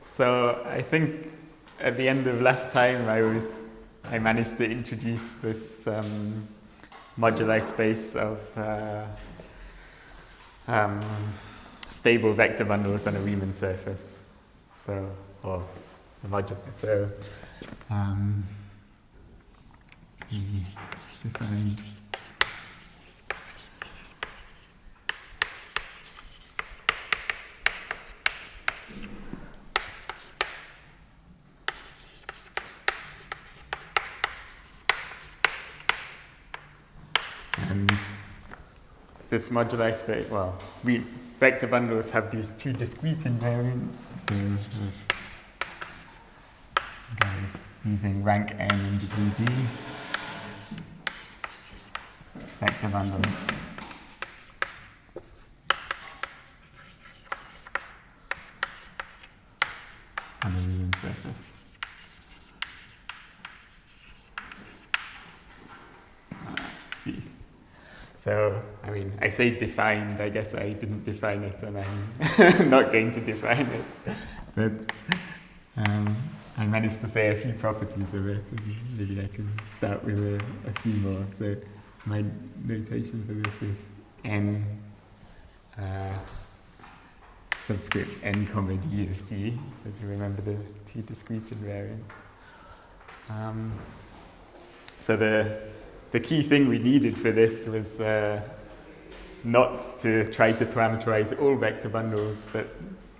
So I think at the end of last time I managed to introduce this moduli space of stable vector bundles on a Riemann surface. So, or the moduli. So we defined and this moduli space, well, vector bundles have these two discrete invariants. So guys using rank n and degree d vector bundles. On a Riemann surface. See. So, I mean, I say defined, I guess I didn't define it and I'm not going to define it. But I managed to say a few properties of it, and maybe I can start with a few more. So my notation for this is n subscript n comma d of c, so to remember the two discrete invariants. So the key thing we needed for this was not to try to parameterize all vector bundles, but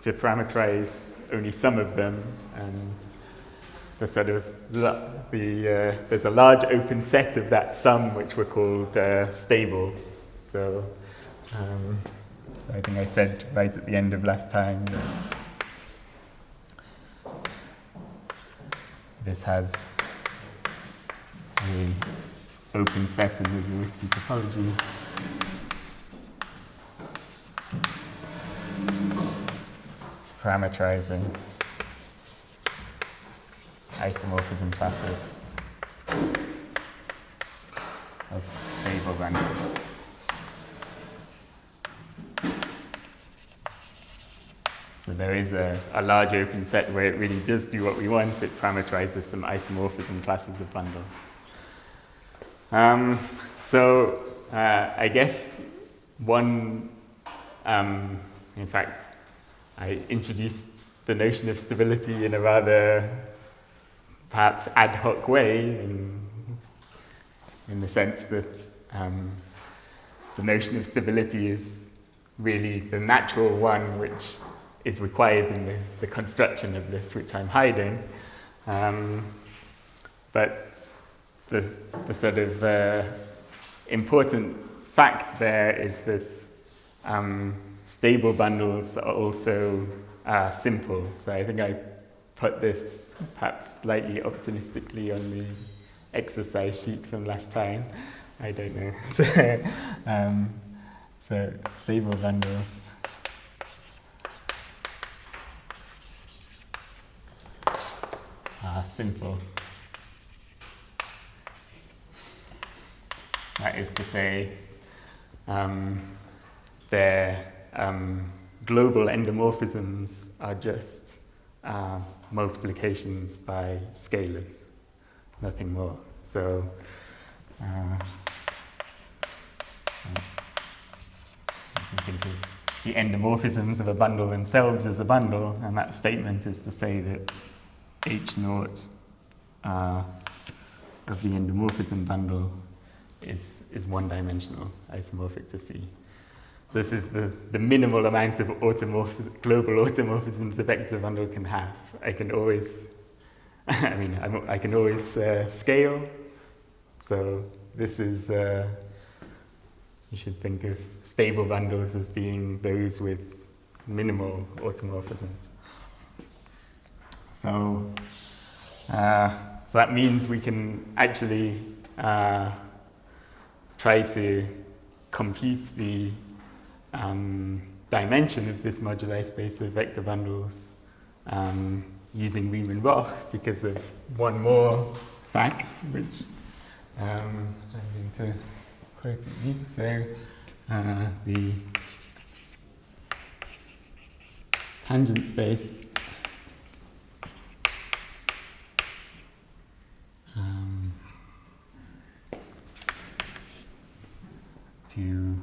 to parameterize only some of them, and the sort of there's a large open set of that sum which were called stable. So I think I said right at the end of last time that this has an open set in the Zariski topology. Parameterizing isomorphism classes of stable bundles. So there is a large open set where it really does do what we want. It parameterizes some isomorphism classes of bundles. I guess one, in fact, I introduced the notion of stability in a rather perhaps ad hoc way, in the sense that the notion of stability is really the natural one which is required in the construction of this, which I'm hiding. But the sort of important fact there is that stable bundles are also simple. So I think I put this perhaps slightly optimistically on the exercise sheet from last time. I don't know. So stable bundles are simple. That is to say, their global endomorphisms are just multiplications by scalars, nothing more. So you can think of the endomorphisms of a bundle themselves as a bundle, and that statement is to say that H naught of the endomorphism bundle is one-dimensional, isomorphic to C. So this is the minimal amount of global automorphisms a vector bundle can have. I can always, I can always scale. So this is, you should think of stable bundles as being those with minimal automorphisms. So that means we can actually try to compute the dimension of this moduli space of vector bundles using Riemann-Roch because of one more fact, which I'm going to quote at you. So the tangent space to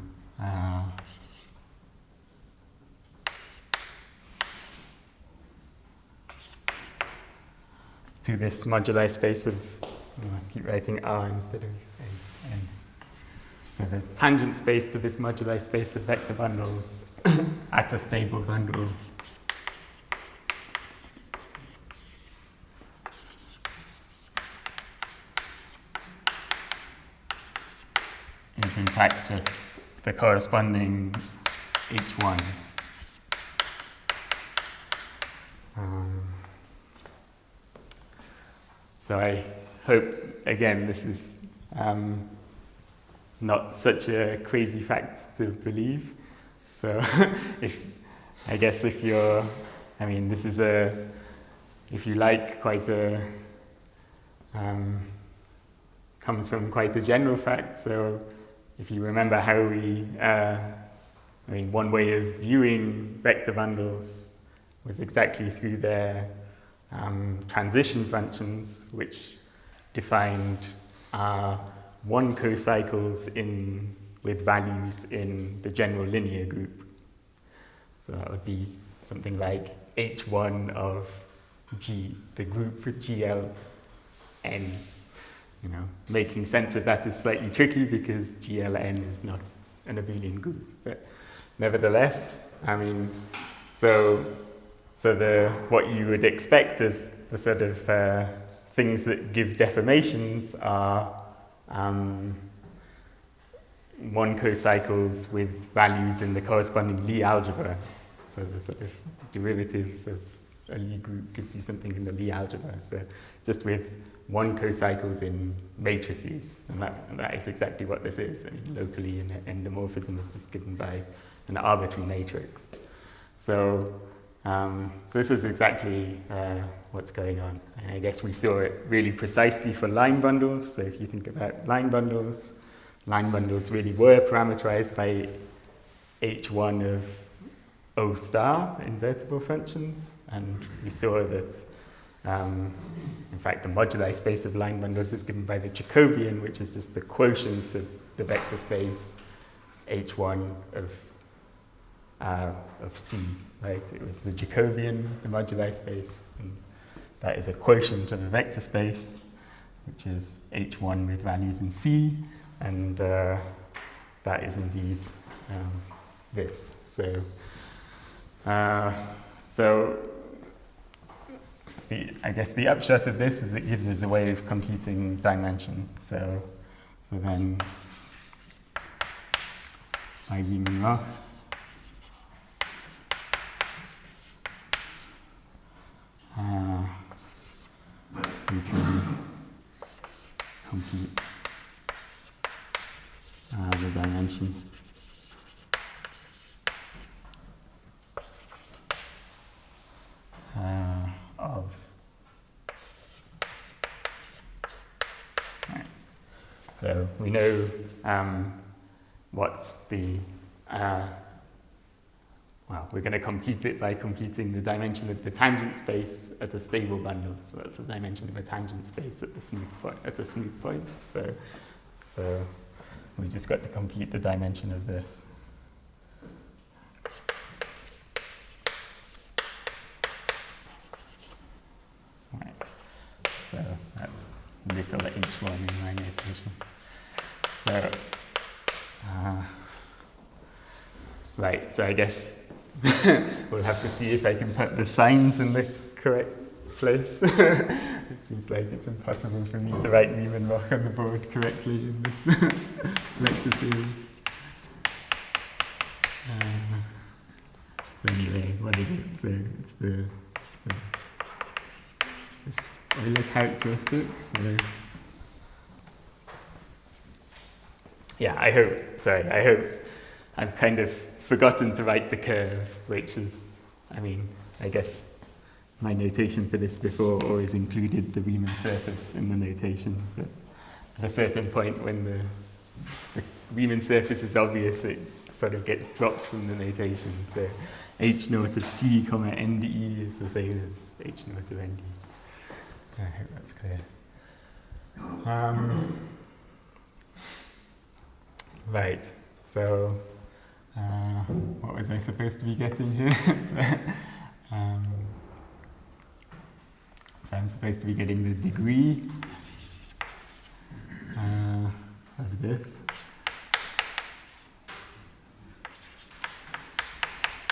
this moduli space of, I keep writing R instead of N. So the tangent space to this moduli space of vector bundles at a stable bundle is in fact just the corresponding H1. So I hope, again, this is not such a crazy fact to believe. So I guess if you're, I mean, this is if you like, quite a, comes from quite a general fact. So if you remember how we, I mean, one way of viewing vector bundles was exactly through their transition functions, which defined one cocycles with values in the general linear group. So that would be something like H1 of G, the group GLN. You know, making sense of that is slightly tricky because GLN is not an abelian group. But nevertheless, I mean, so what you would expect as the sort of things that give deformations are one cocycles with values in the corresponding Lie algebra. So the sort of derivative of a Lie group gives you something in the Lie algebra. So just with one cocycles in matrices, and that is exactly what this is. I mean, locally, an endomorphism is just given by an arbitrary matrix. So this is exactly what's going on. And I guess we saw it really precisely for line bundles. So if you think about line bundles really were parameterized by H1 of O star invertible functions. And we saw that, in fact, the moduli space of line bundles is given by the Jacobian, which is just the quotient of the vector space H1 of C, right? It was the Jacobian, the moduli space, and that is a quotient of a vector space, which is H1 with values in C, and that is indeed this. So I guess the upshot of this is it gives us a way of computing dimension. So then by Riemann we can compute the dimension of. Right. So we know what the well, we're going to compute it by computing the dimension of the tangent space at a stable bundle. So that's the dimension of a tangent space at the smooth point. At a smooth point. So we just got to compute the dimension of this. Right. So that's little h1 in my notation. So right. So I guess we'll have to see if I can put the signs in the correct place. It seems like it's impossible for me to write Riemann rock on the board correctly in this lecture series. So anyway, what is it? So it's the Euler characteristic. So yeah, I hope I've kind of forgotten to write the curve, which is, I mean, I guess my notation for this before always included the Riemann surface in the notation, but at a certain point when the Riemann surface is obvious, it sort of gets dropped from the notation. So h naught of c comma ND is the same as h naught of ND. I hope that's clear. Right, so what was I supposed to be getting here? So I'm supposed to be getting the degree of this.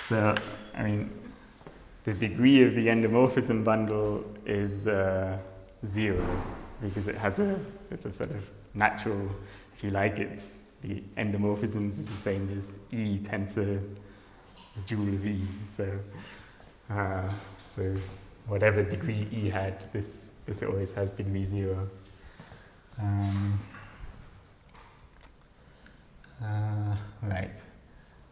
So, I mean, the degree of the endomorphism bundle is 0 because it's a sort of natural, if you like, it's the endomorphisms is the same as E tensor joule of E. So whatever degree E had, this always has degree 0. Right.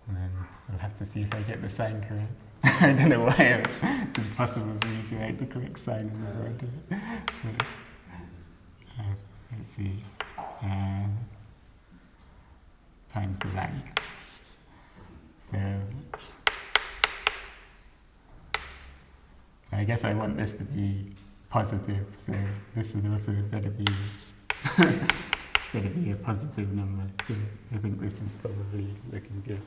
And then I'll have to see if I get the sign correct. I don't know why it's impossible for me to write the correct sign on the board. So, let's see. Times the rank. So I guess I want this to be positive, so this would also better be a positive number. So I think this is probably looking good.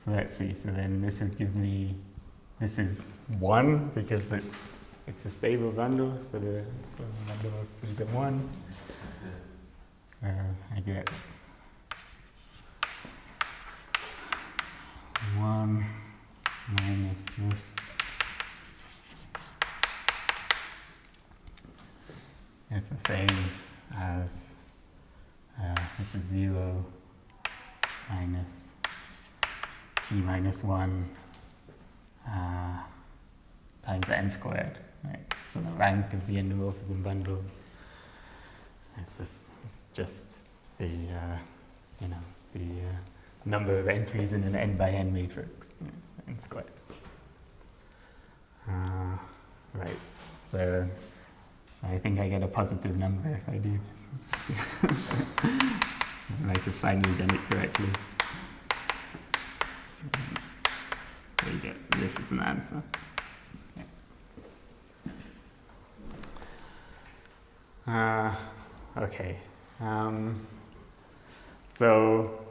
So let's see. So then this would give me, this is 1 because it's a stable bundle. So the bundle is a 1. So I get 1 minus this. It's the same as this is 0 minus t minus 1 times n squared. Right? So the rank of the endomorphism bundle is just the number of entries in an n by n matrix, n squared. Right. So I think I get a positive number if I do this. I might have finally done it correctly. There you go. This is an answer. Yeah. Okay. So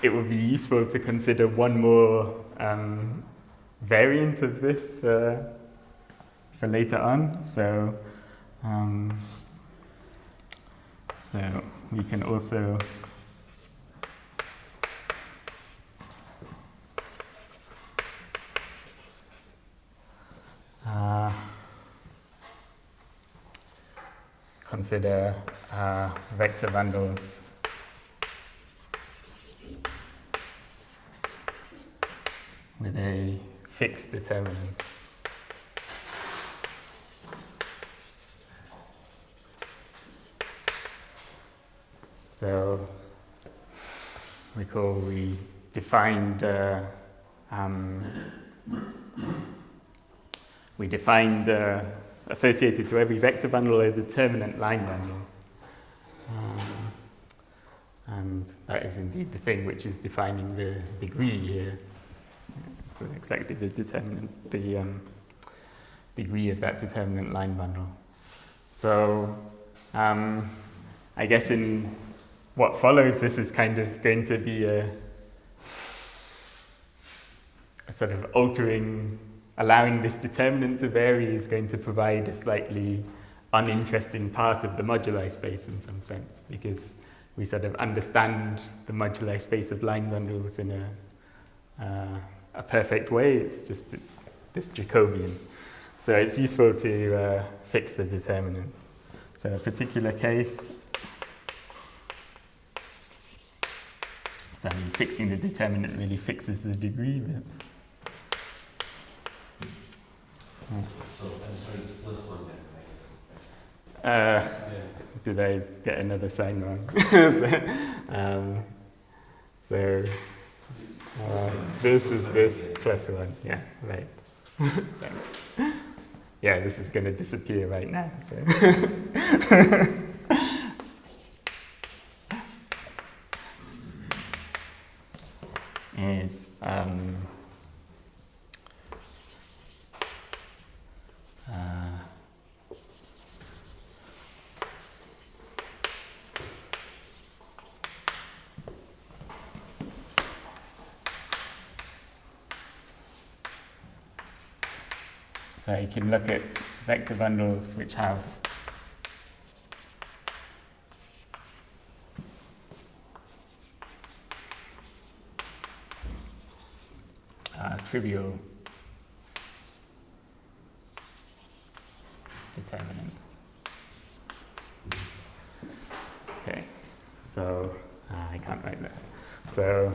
it would be useful to consider one more variant of this for later on. So we can also consider vector bundles with a fixed determinant. So recall we defined associated to every vector bundle a determinant line bundle. And that is indeed the thing which is defining the degree here. So exactly the determinant, the degree of that determinant line bundle. So I guess in what follows, this is kind of going to be a sort of allowing this determinant to vary is going to provide a slightly uninteresting part of the moduli space in some sense, because we sort of understand the moduli space of line bundles in a perfect way. It's this Jacobian. So it's useful to fix the determinant. So in a particular case, so I mean, fixing the determinant really fixes the degree. But so it's plus 1 then, did I get another sign wrong? This is this plus 1. Yeah, right. Thanks. Yeah, this is going to disappear right now. So. is so you can look at vector bundles which have trivial determinant. Okay, so I can't write that. So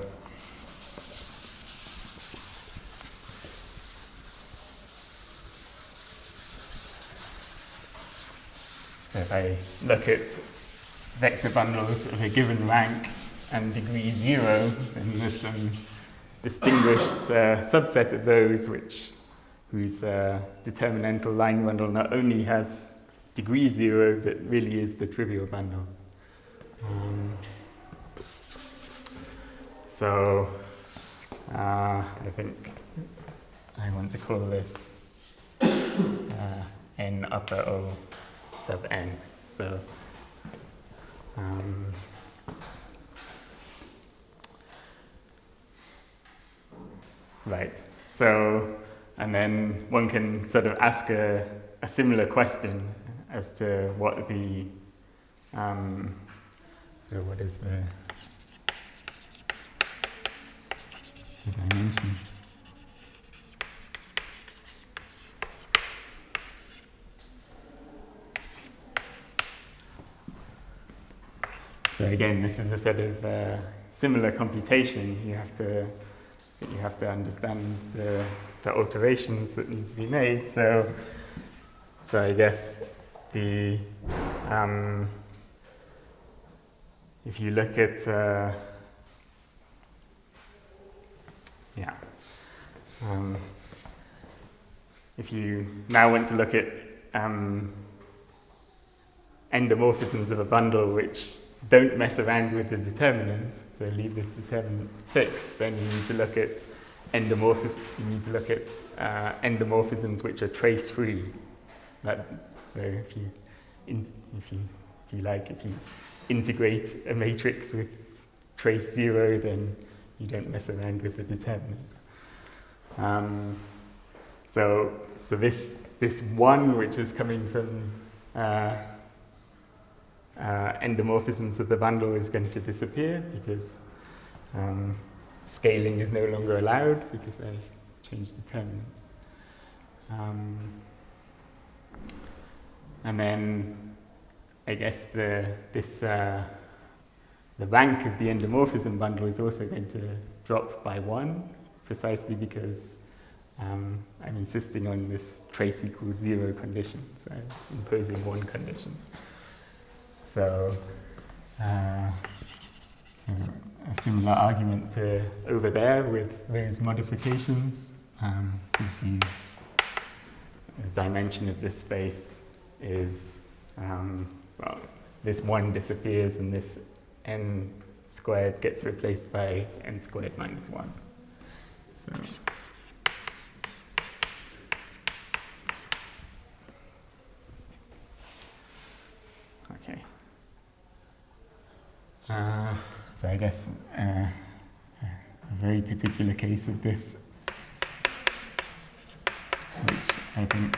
if I look at vector bundles of a given rank and degree 0, then there's some distinguished subset of those whose determinantal line bundle not only has degree 0, but really is the trivial bundle. So I think I want to call this n upper O sub n. So right. So, and then one can sort of ask a similar question as to what the so what is the dimension? So again, this is a sort of similar computation. You have to understand the alterations that need to be made. So I guess the if you look at if you now want to look at endomorphisms of a bundle which don't mess around with the determinant, so leave this determinant fixed, then you need to look at endomorphisms. You need to look at endomorphisms which are trace-free. So if you integrate a matrix with trace 0, then you don't mess around with the determinant. So this one, which is coming from endomorphisms of the bundle, is going to disappear because scaling is no longer allowed because I changed determinants. And then I guess the rank of the endomorphism bundle is also going to drop by 1, precisely because I'm insisting on this trace equals 0 condition, so I'm imposing 1 condition. So a similar argument to over there with those modifications. You see the dimension of this space is, well, this 1 disappears and this n squared gets replaced by n squared minus 1. So okay. So I guess a very particular case of this, which I think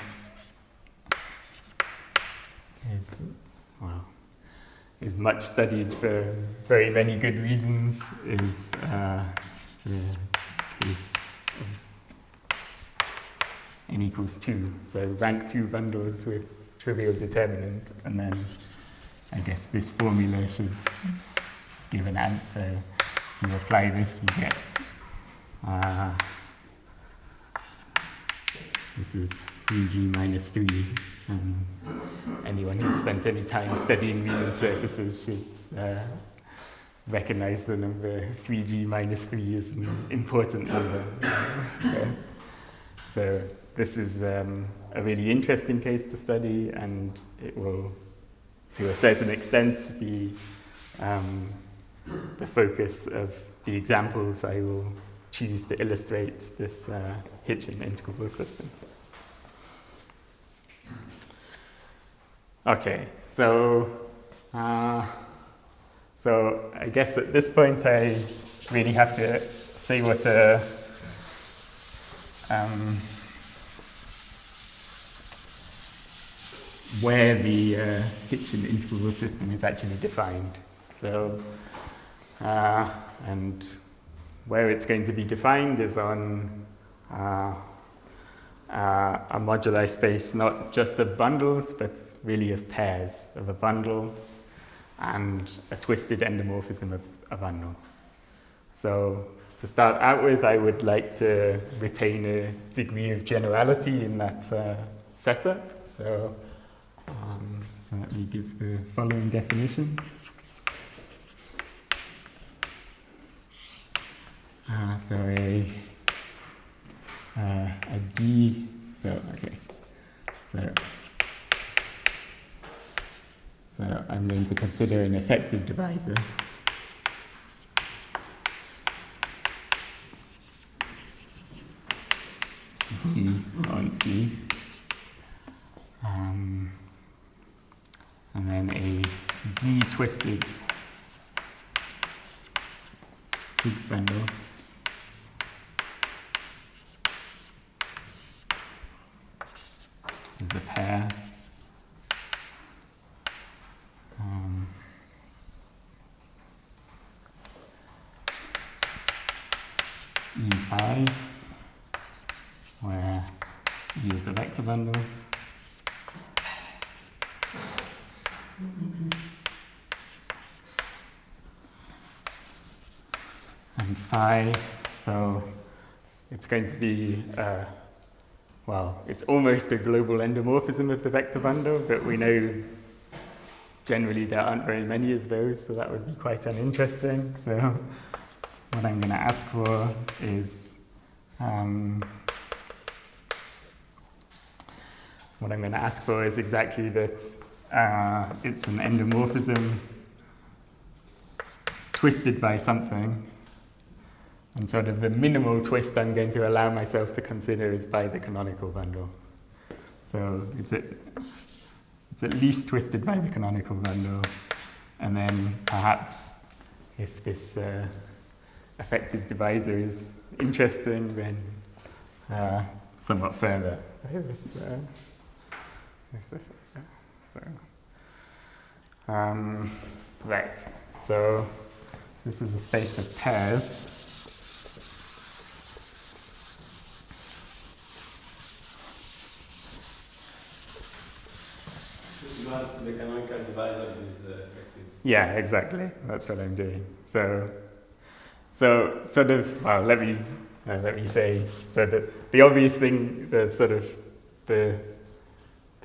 is much studied for very many good reasons, is the case of n equals 2. So rank 2 bundles with trivial determinant, and then I guess this formula should give an answer. If you apply this, you get this is 3g minus 3. Anyone who's spent any time studying Riemann surfaces should recognize the number 3g minus 3 is an important number. So this is a really interesting case to study, and it will, to a certain extent, be the focus of the examples I will choose to illustrate this Hitchin integrable system. Okay, so I guess at this point I really have to say what where the Hitchin integrable system is actually defined. So, and where it's going to be defined is on a moduli space, not just of bundles, but really of pairs of a bundle and a twisted endomorphism of a bundle. So to start out with, I would like to retain a degree of generality in that setup. So let me give the following definition. So a D, so I'm going to consider an effective divisor. D on C. And then a D twisted Higgs bundle is a pair E phi, where E is a vector bundle, and phi, so it's going to be, well, it's almost a global endomorphism of the vector bundle, but we know generally there aren't very many of those, so that would be quite uninteresting. So what I'm going to ask for is exactly that it's an endomorphism twisted by something, and sort of the minimal twist I'm going to allow myself to consider is by the canonical bundle. So it's at least twisted by the canonical bundle, and then perhaps if this effective divisor is interesting, then somewhat further. Right, so this is a space of pairs. You add to the canonical divisor is effective. Yeah, exactly. That's what I'm doing. So sort of. Well, let me say. So the obvious thing, the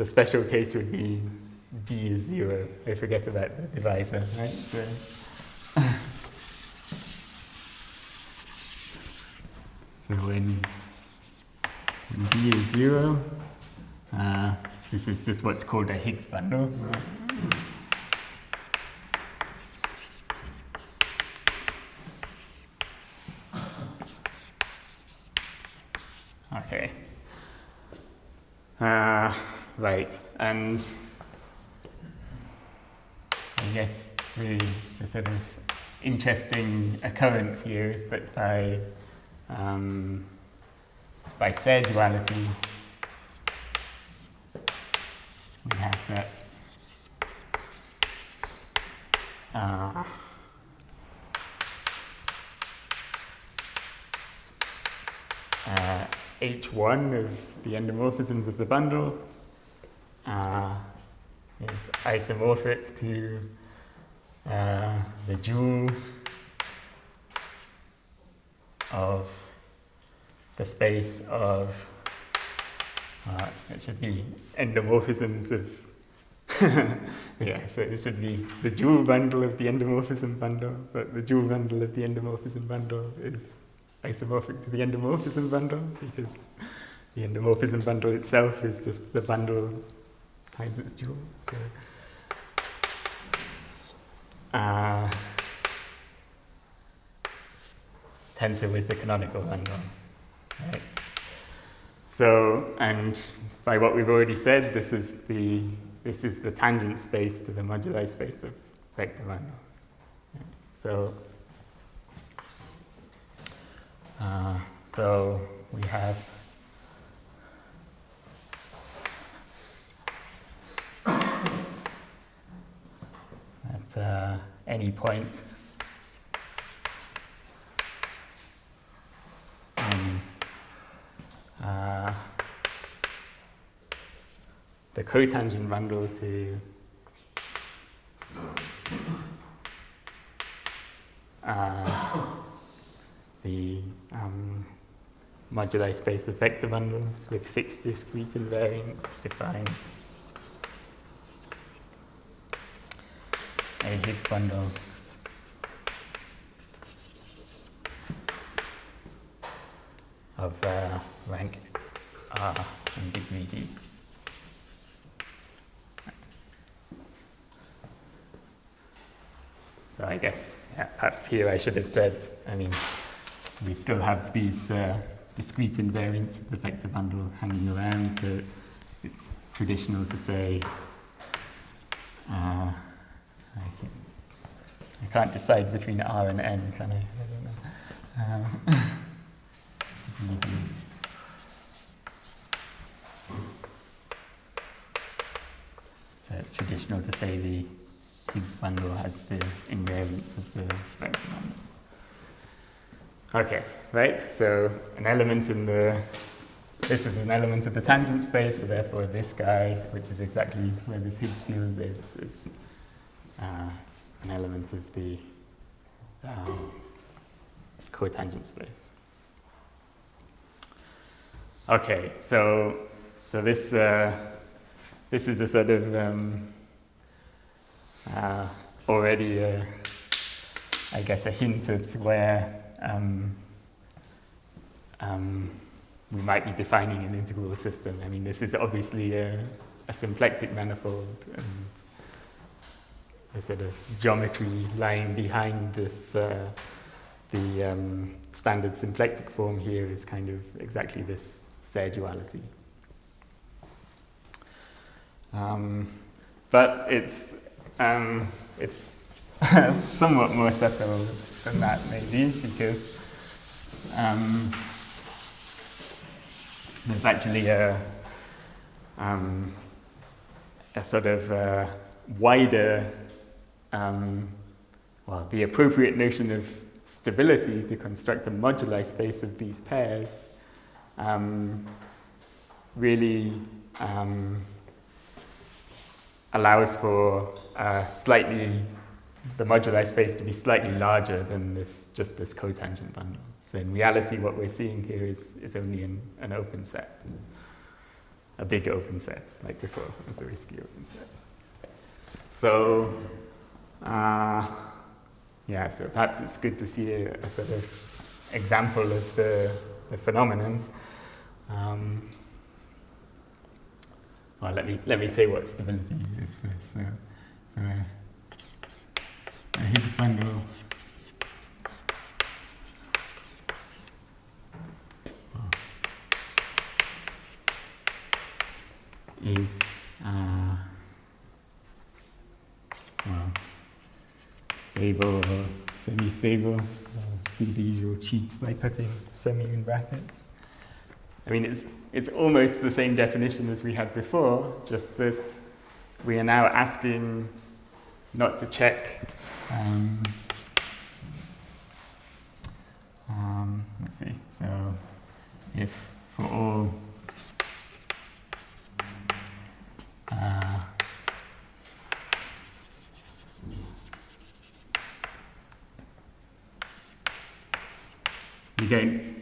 special case would be D is 0. I forget about the divisor, right? So when D is 0, this is just what's called a Higgs bundle. Okay. Right, and I guess the sort of interesting occurrence here is that by Serre duality, we have that H1 of the endomorphisms of the bundle is isomorphic to the dual of the space of, it should be endomorphisms of, yeah, so it should be the dual bundle of the endomorphism bundle, but the dual bundle of the endomorphism bundle is isomorphic to the endomorphism bundle, because the endomorphism bundle itself is just the bundle times its dual. So, tensor with the canonical bundle. Right? So, and by what we've already said, this is the tangent space to the moduli space of vector bundles. Right? So we have at any point in the cotangent bundle to the moduli space of vector bundles with fixed discrete invariants defines a Higgs bundle of rank R and degree D. So I guess, perhaps here I should have said, I mean, we still have these discrete invariants of the vector bundle hanging around, so it's traditional to say, I can't decide between R and N, can I? I don't know. So it's traditional to say the Higgs bundle has the invariants of the vector bundle. Okay, right, so an element in this is an element of the tangent space, so therefore this guy, which is exactly where this Higgs field lives, is an element of the cotangent space. Okay, so this is a sort of already, I guess, a hint at where we might be defining an integrable system. I mean, this is obviously a symplectic manifold, and the sort of geometry lying behind this, the standard symplectic form here is kind of exactly this Serre duality. But it's somewhat more subtle than that, maybe, because there's actually a sort of wider, well, the appropriate notion of stability to construct a moduli space of these pairs really allows for the moduli space to be slightly larger than just this cotangent bundle. So in reality, what we're seeing here is only an open set, a big open set, like before, as a risky open set. So, yeah, so perhaps it's good to see a sort of example of the phenomenon. Well, let me say what stability is first. So a Higgs bundle is well, stable or semi-stable. Do the usual cheat by putting semi in brackets. I mean, it's almost the same definition as we had before, just that we are now asking not to check. Let's see. So, if for all we don't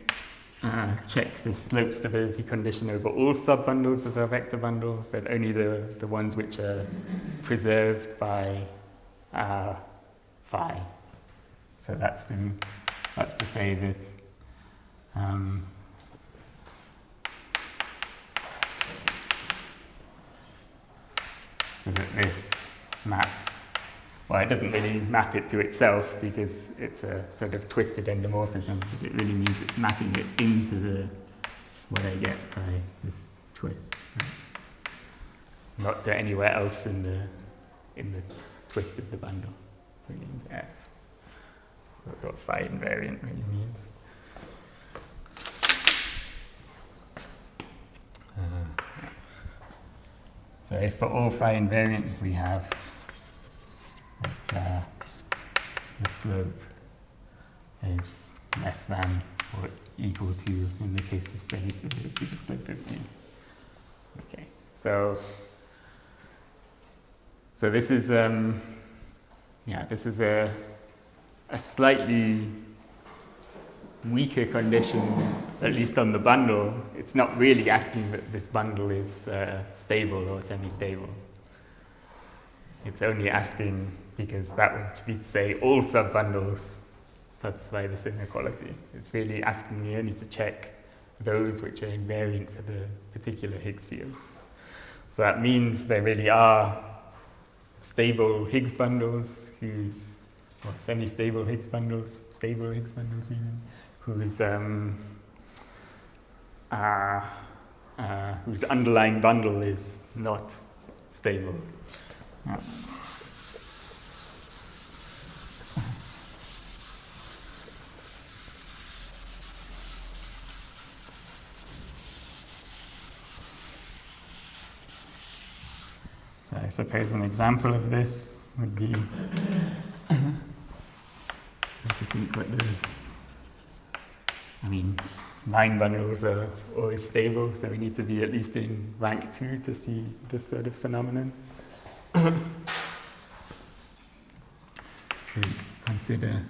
check the slope stability condition over all subbundles of a vector bundle, but only the ones which are preserved by phi. So that's to say that so that this maps, well, it doesn't really map it to itself because it's a sort of twisted endomorphism. But it really means it's mapping it into what I get by this twist, right? Not to anywhere else in the twist of the bundle. Really into F. That's what phi invariant really means. So if for all phi invariant we have that the slope is less than or equal to, in the case of steady stability, the slope of D. Okay, so this is this is a slightly weaker condition, at least on the bundle. It's not really asking that this bundle is stable or semi-stable. It's only asking because that would be to say all subbundles satisfy this inequality. It's really asking me only to check those which are invariant for the particular Higgs field. So that means there really are stable Higgs bundles or semi-stable Higgs bundles, stable Higgs bundles even, whose underlying bundle is not stable. Yeah. So I suppose an example of this would be, let's try to think what line bundles are always stable, so we need to be at least in rank 2 to see this sort of phenomenon. So consider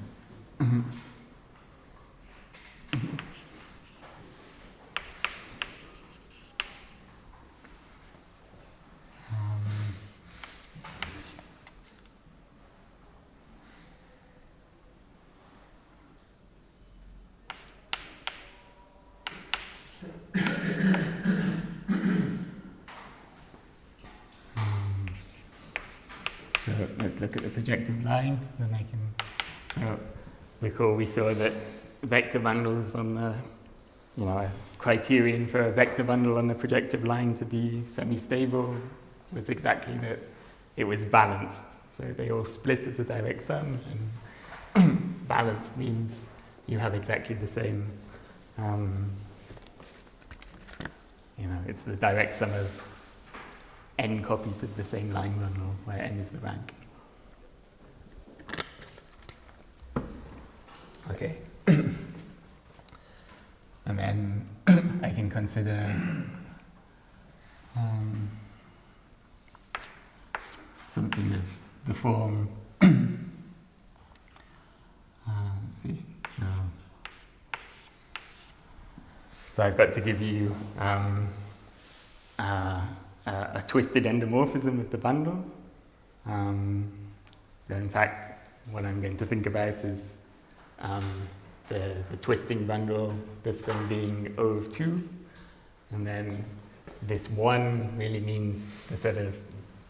so let's look at the projective line, then I can. So recall we saw that vector bundles on the, a criterion for a vector bundle on the projective line to be semi-stable was exactly that it was balanced. So they all split as a direct sum, and balanced means you have exactly the same. It's the direct sum of n copies of the same line bundle, where n is the rank. Okay. And then I can consider something of the form. Let's see. So I've got to give you a twisted endomorphism of the bundle. So in fact, what I'm going to think about is the twisting bundle, this thing being O of 2, and then this 1 really means the sort of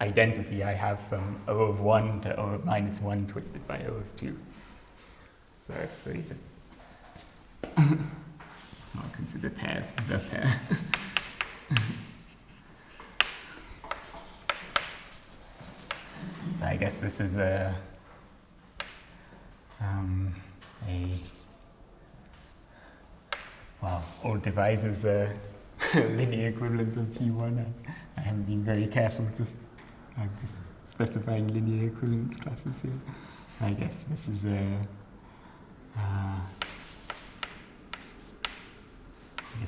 identity I have from O of 1 to O of minus 1 twisted by O of 2. So these are I'll consider pairs, the pair. So I guess this is all divisors are linear equivalent of P1. I haven't been very careful I'm just specifying linear equivalence classes here. I guess this is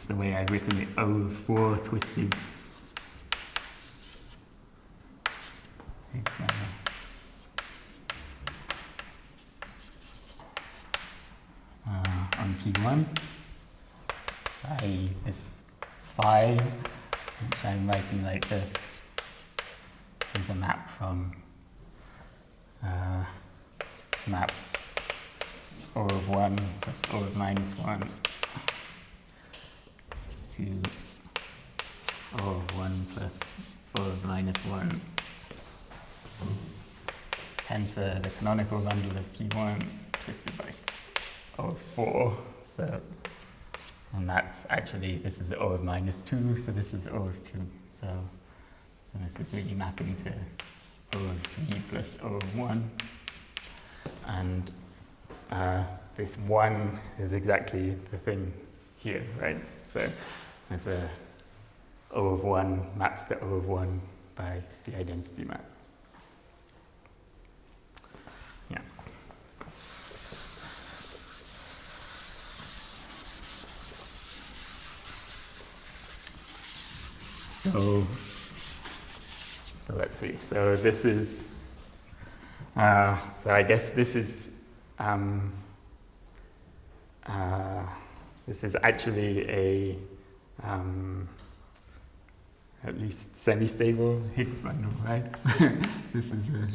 the way I've written it, O of 4 twisted Higgs bundle. On P1, so i.e. this phi, which I'm writing like this, is a map from maps O of 1 plus O of minus 1 to O of 1 plus O of minus 1 tensor, the canonical bundle of P1 twisted by O of 4. So, and that's actually, this is O of minus 2, so this is O of 2. So this is really mapping to O of 3 plus O of 1. And this 1 is exactly the thing here, right? So there's a O of 1 maps to O of 1 by the identity map. Yeah. So let's see. So this is, so I guess this is actually a at least semi-stable Higgs bundle, right? This is a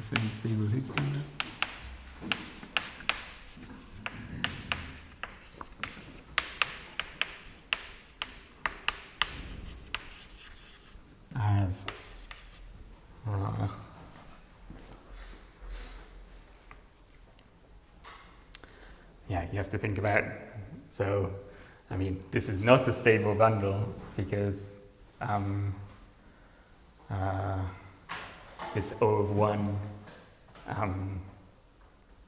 semi-stable Higgs bundle. As yeah, you have to think about, so, I mean, this is not a stable bundle because this O of 1,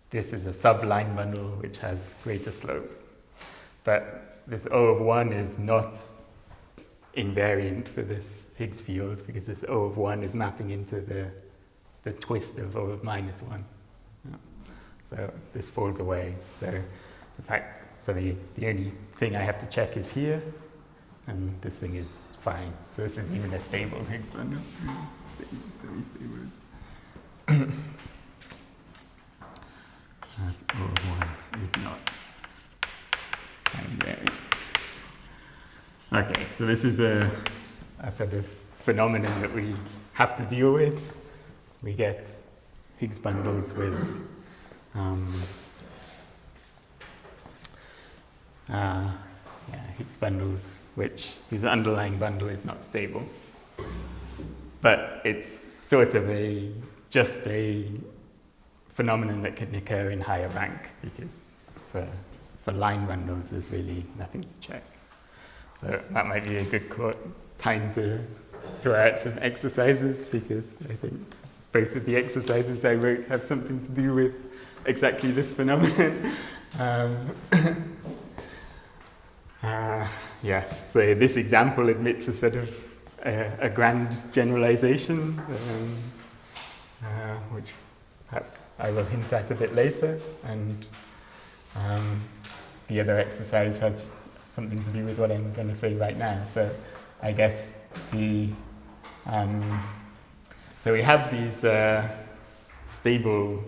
this is a subline bundle which has greater slope. But this O of 1 is not invariant for this Higgs field because this O of 1 is mapping into the twist of O of minus 1. Yeah. So this falls away. So in fact, so the only thing I have to check is here, and this thing is fine. So this is even a stable Higgs bundle. Semi-stable is as O of 1 is not invariant. Okay, so this is a sort of phenomenon that we have to deal with. We get Higgs bundles with Higgs bundles which this underlying bundle is not stable. But it's sort of just a phenomenon that can occur in higher rank because for line bundles there's really nothing to check. So that might be a good time to throw out some exercises because I think both of the exercises I wrote have something to do with exactly this phenomenon. Yes, so this example admits a sort of a grand generalization, which perhaps I will hint at a bit later, and the other exercise has something to do with what I'm going to say right now. So I guess so we have these stable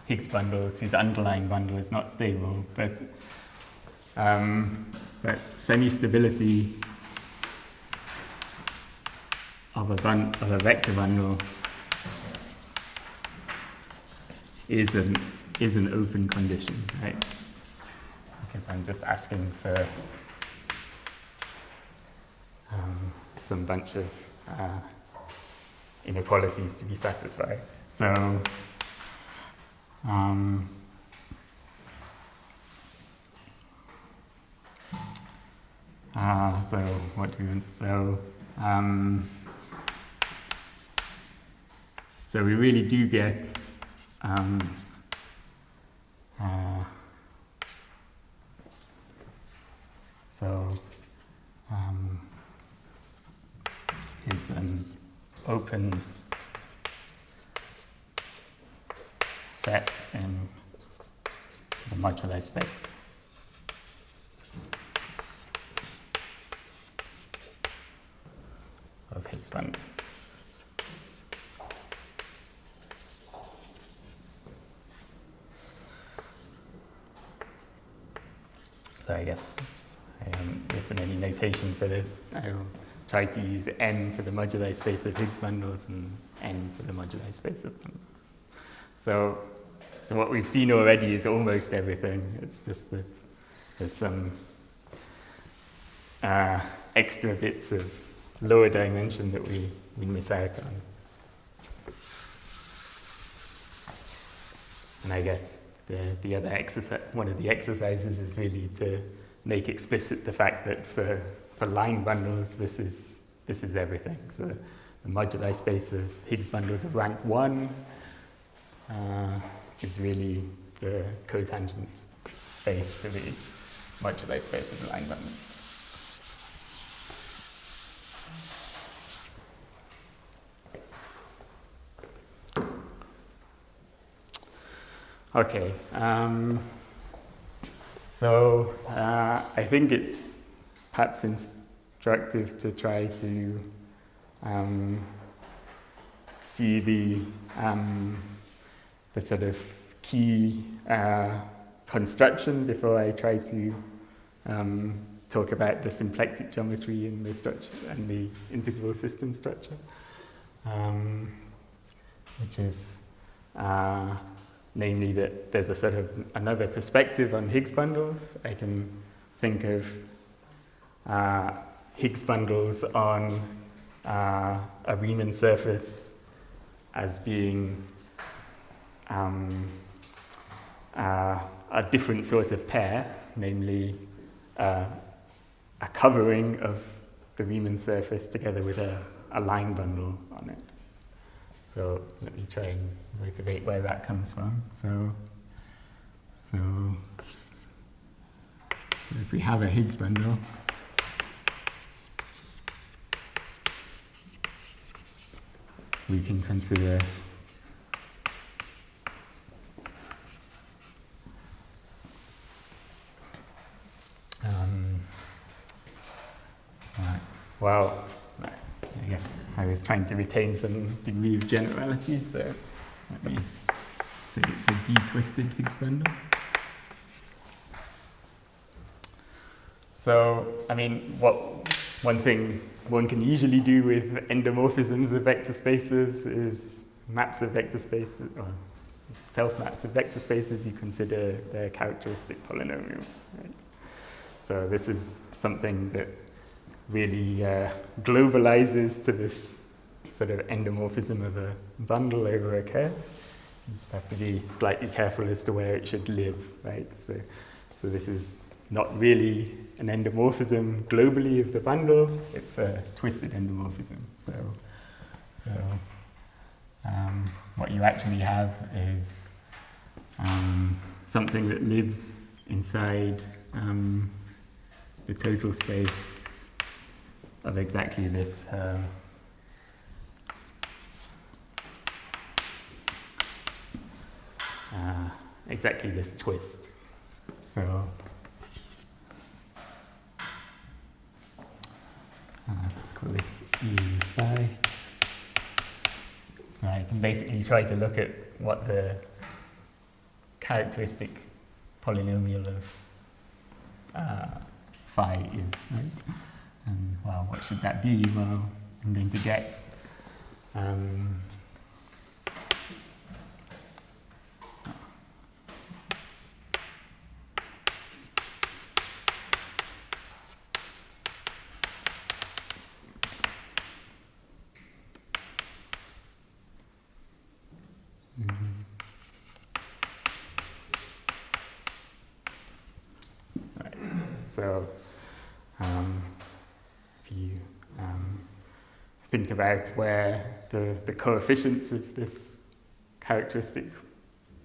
Higgs bundles whose underlying bundle is not stable, but semi-stability of a vector bundle is an open condition, right? Because I'm just asking for some bunch of inequalities to be satisfied. So so what do we want to so we really do get is an open set in the moduli space. Of Higgs bundles. So I guess I haven't written any notation for this. I will try to use n for the moduli space of Higgs bundles and n for the moduli space of bundles. So what we've seen already is almost everything. It's just that there's some extra bits of lower dimension that we miss out on. And I guess the other exercise, one of the exercises is really to make explicit the fact that for line bundles, this is everything. So the moduli space of Higgs bundles of rank 1 is really the cotangent space to the moduli space of line bundles. Okay, so I think it's perhaps instructive to try to see the sort of key construction before I try to talk about the symplectic geometry and the structure and the integrable system structure, which is namely that there's a sort of another perspective on Higgs bundles. I can think of Higgs bundles on a Riemann surface as being a different sort of pair, namely a covering of the Riemann surface together with a line bundle on it. So let me try and motivate where that comes from. So if we have a Higgs bundle, we can consider well, I guess I was trying to retain some degree of generality, so let me say it's a D-twisted Higgs bundle. So, I mean, one thing one can usually do with endomorphisms of vector spaces is maps of vector spaces, or self-maps of vector spaces, you consider their characteristic polynomials, right? So this is something that really globalizes to this sort of endomorphism of a bundle over a curve. You just have to be slightly careful as to where it should live, right? So this is not really an endomorphism globally of the bundle, it's a twisted endomorphism. So what you actually have is something that lives inside the total space of exactly this twist. So let's call this E phi. So I can basically try to look at what the characteristic polynomial of phi is, right? And well, what should that be? Well, I'm going to get right. So if you think about where the coefficients of this characteristic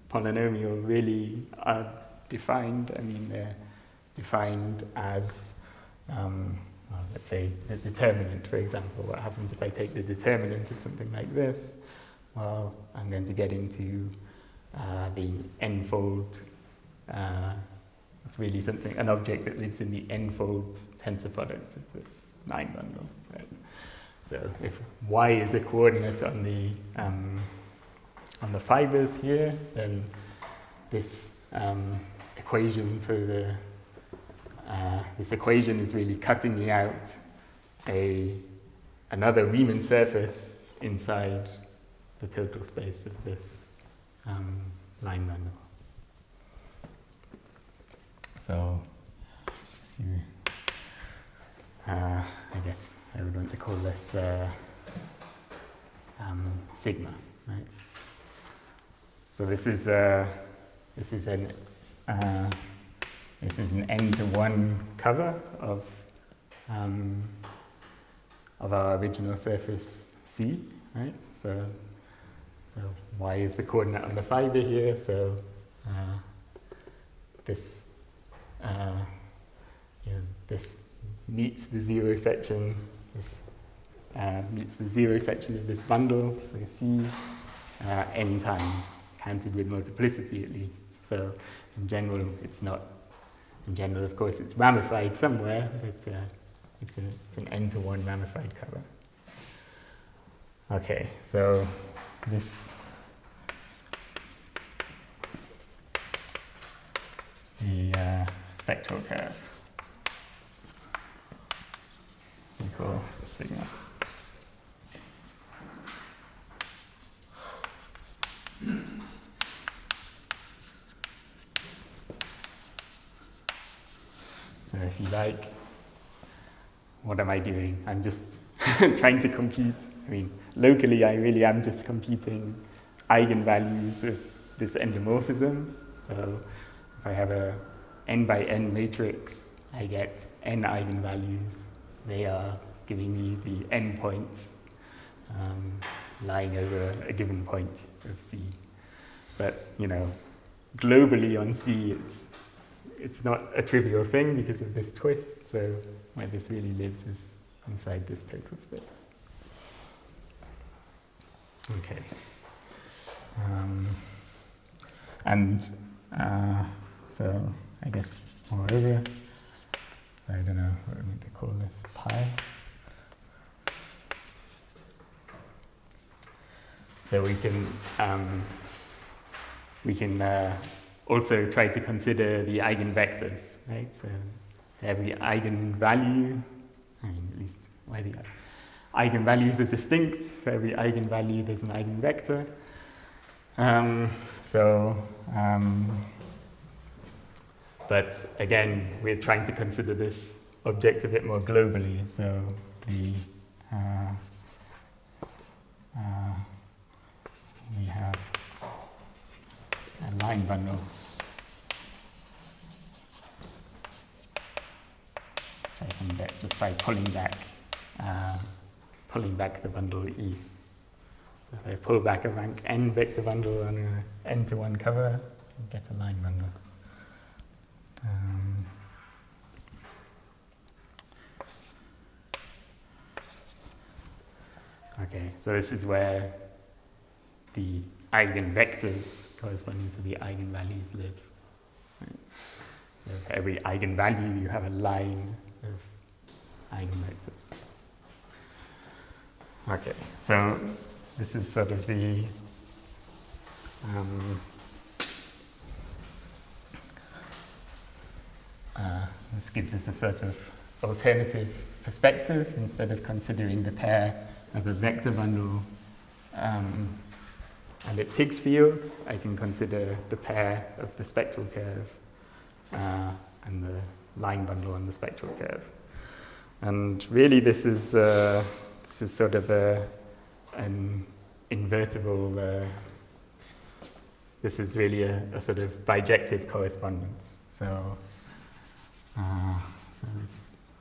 polynomial really are defined, I mean, they're defined as, well, let's say, the determinant, for example. What happens if I take the determinant of something like this? Well, I'm going to get into the n-fold. It's really something, an object that lives in the n-fold tensor product of this line bundle. Right? So if y is a coordinate on the fibers here, then this equation for the this equation is really cutting me out another Riemann surface inside the total space of this line bundle. So I guess I would want to call this sigma, right? So this is this is an n-to-1 cover of our original surface C, right? So y is the coordinate on the fiber here. So this this meets the zero section. This meets the zero section of this bundle. So C n times, counted with multiplicity at least. So in general, it's not. In general, of course, it's ramified somewhere, but it's an n-to-1 ramified cover. Okay, so this the spectral curve we call sigma. So if you like, what am I doing? I'm just trying to compute. I mean, locally, I really am just computing eigenvalues of this endomorphism. So if I have a n by n matrix, I get n eigenvalues. They are giving me the n points lying over a given point of C. But, globally on C, it's not a trivial thing because of this twist, so where this really lives is inside this total space. Okay. So I guess moreover, so I don't know what I'm going to call this, pi. So we can also try to consider the eigenvectors, right? So every eigenvalue, at least where the eigenvalues are distinct, for every eigenvalue there's an eigenvector. But again, we're trying to consider this object a bit more globally. So we have a line bundle. Which I can get just by pulling back the bundle E. So if I pull back a rank n vector bundle on an n-to-1 cover, you get a line bundle. Okay, so this is where the eigenvectors corresponding to the eigenvalues live. Right? So for every eigenvalue, you have a line of eigenvectors. Okay, so this is sort of the this gives us a sort of alternative perspective. Instead of considering the pair of a vector bundle and its Higgs field, I can consider the pair of the spectral curve and the line bundle on the spectral curve. And really, this is sort of an invertible. This is really a sort of bijective correspondence. So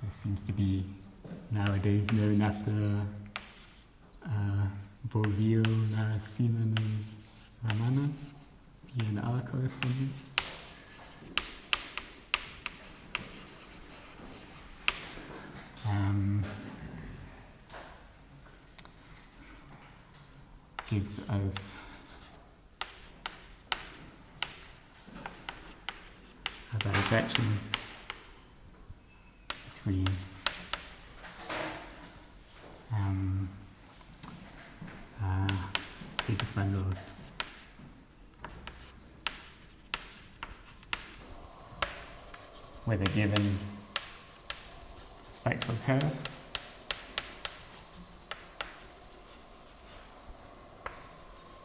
this seems to be nowadays known after Bourvil, Narasimhan, and Riemann, P and R correspondence. Gives us a bijection between Higgs bundles with a given spectral curve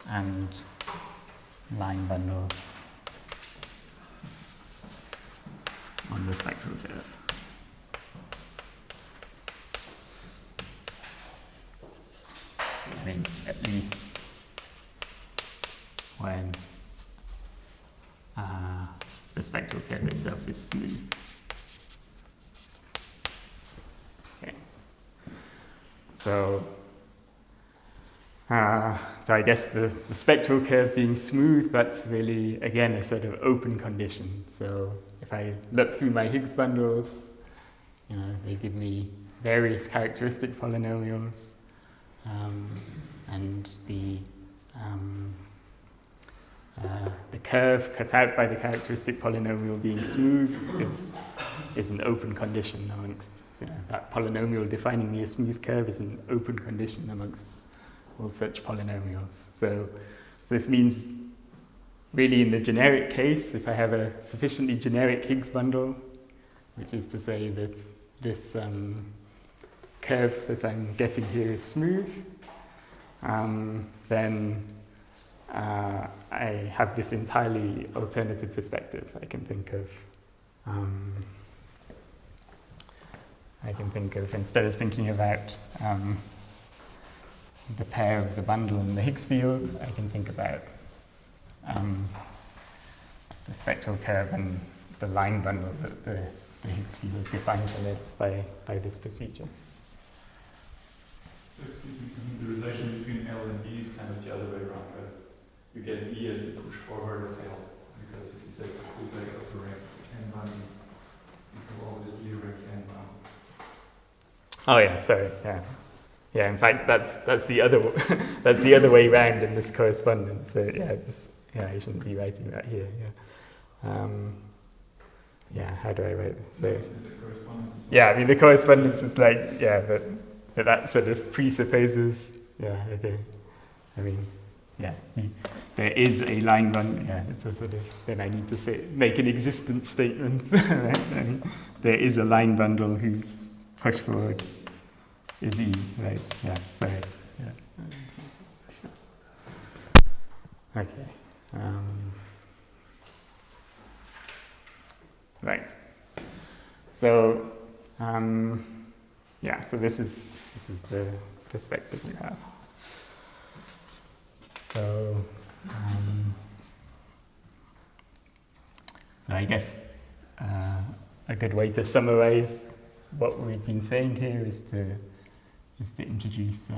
and line bundles on the spectral curve. I think at least when spectral curve itself is smooth. Okay. So I guess the spectral curve being smooth, that's really, again, a sort of open condition. So if I look through my Higgs bundles, they give me various characteristic polynomials, and the curve cut out by the characteristic polynomial being smooth is an open condition amongst, that polynomial defining me a smooth curve is an open condition amongst all such polynomials. So this means, really in the generic case, if I have a sufficiently generic Higgs bundle, which is to say that this curve that I'm getting here is smooth, then I have this entirely alternative perspective. I can think of, instead of thinking about the pair of the bundle and the Higgs field, I can think about the spectral curve and the line bundle that the Higgs field defines in it by this procedure. So excuse me, the relation between L and E is kind of the other way around, right? You get E as the push forward of L, because if you take the full back of the rank n bound, it will always be a rank n bound. Oh yeah, sorry, yeah. Yeah, in fact, that's the other that's the other way round in this correspondence. So I shouldn't be writing that here. Yeah. How do I write it? So yeah, I mean the correspondence is like that sort of presupposes. Yeah, okay. I mean, there is a line bundle. Yeah, it's a sort of. Then I need to make an existence statement. Right? I mean, there is a line bundle whose push forward is E, right? Yeah, sorry. Yeah. Okay. Right. So, so this is the perspective we have. So I guess a good way to summarize what we've been saying here is to introduce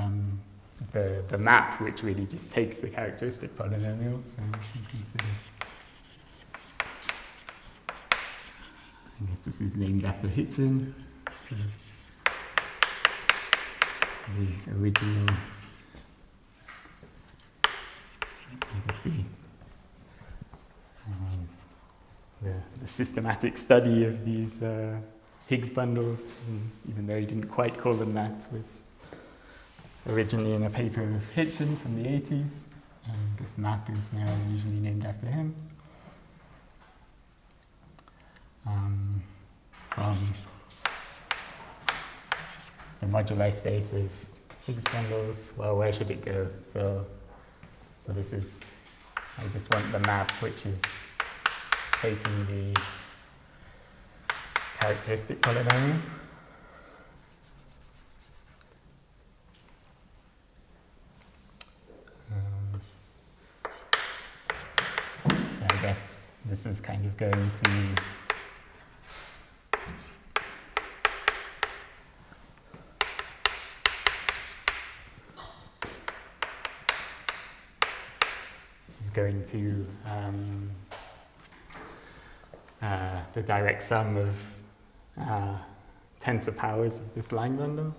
the map, which really just takes the characteristic polynomial. So you consider, I guess this is named after Hitchin. So the original, I guess the systematic study of these Higgs bundles, even though he didn't quite call them that, was originally in a paper of Hitchin from the 80s, and this map is now usually named after him. From the moduli space of Higgs bundles, well, where should it go? So this is, I just want the map which is taking the characteristic polynomial. So I guess this is kind of going to the direct sum of tensor powers of this line bundle,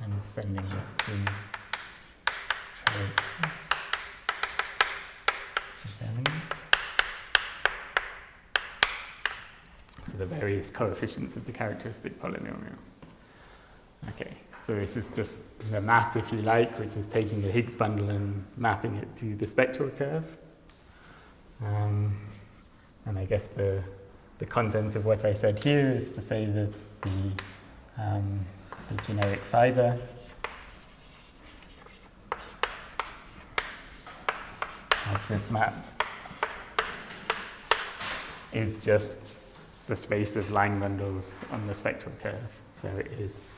and is sending this to trace determinant. So the various coefficients of the characteristic polynomial. Okay, so this is just the map, if you like, which is taking the Higgs bundle and mapping it to the spectral curve. And I guess the content of what I said here is to say that the generic fiber of this map is just the space of line bundles on the spectral curve. So it is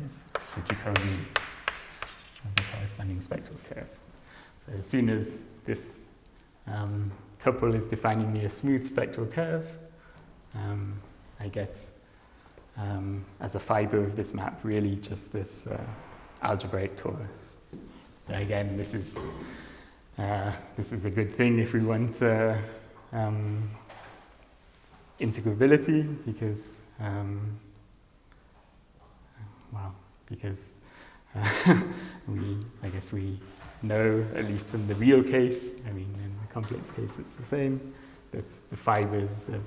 is the Jacobian of the corresponding spectral curve. So as soon as this tuple is defining me a smooth spectral curve, I get, as a fiber of this map, really just this algebraic torus. So again, this is a good thing if we want integrability, because I guess we know, at least from the real case, I mean in the complex case it's the same, that the fibers of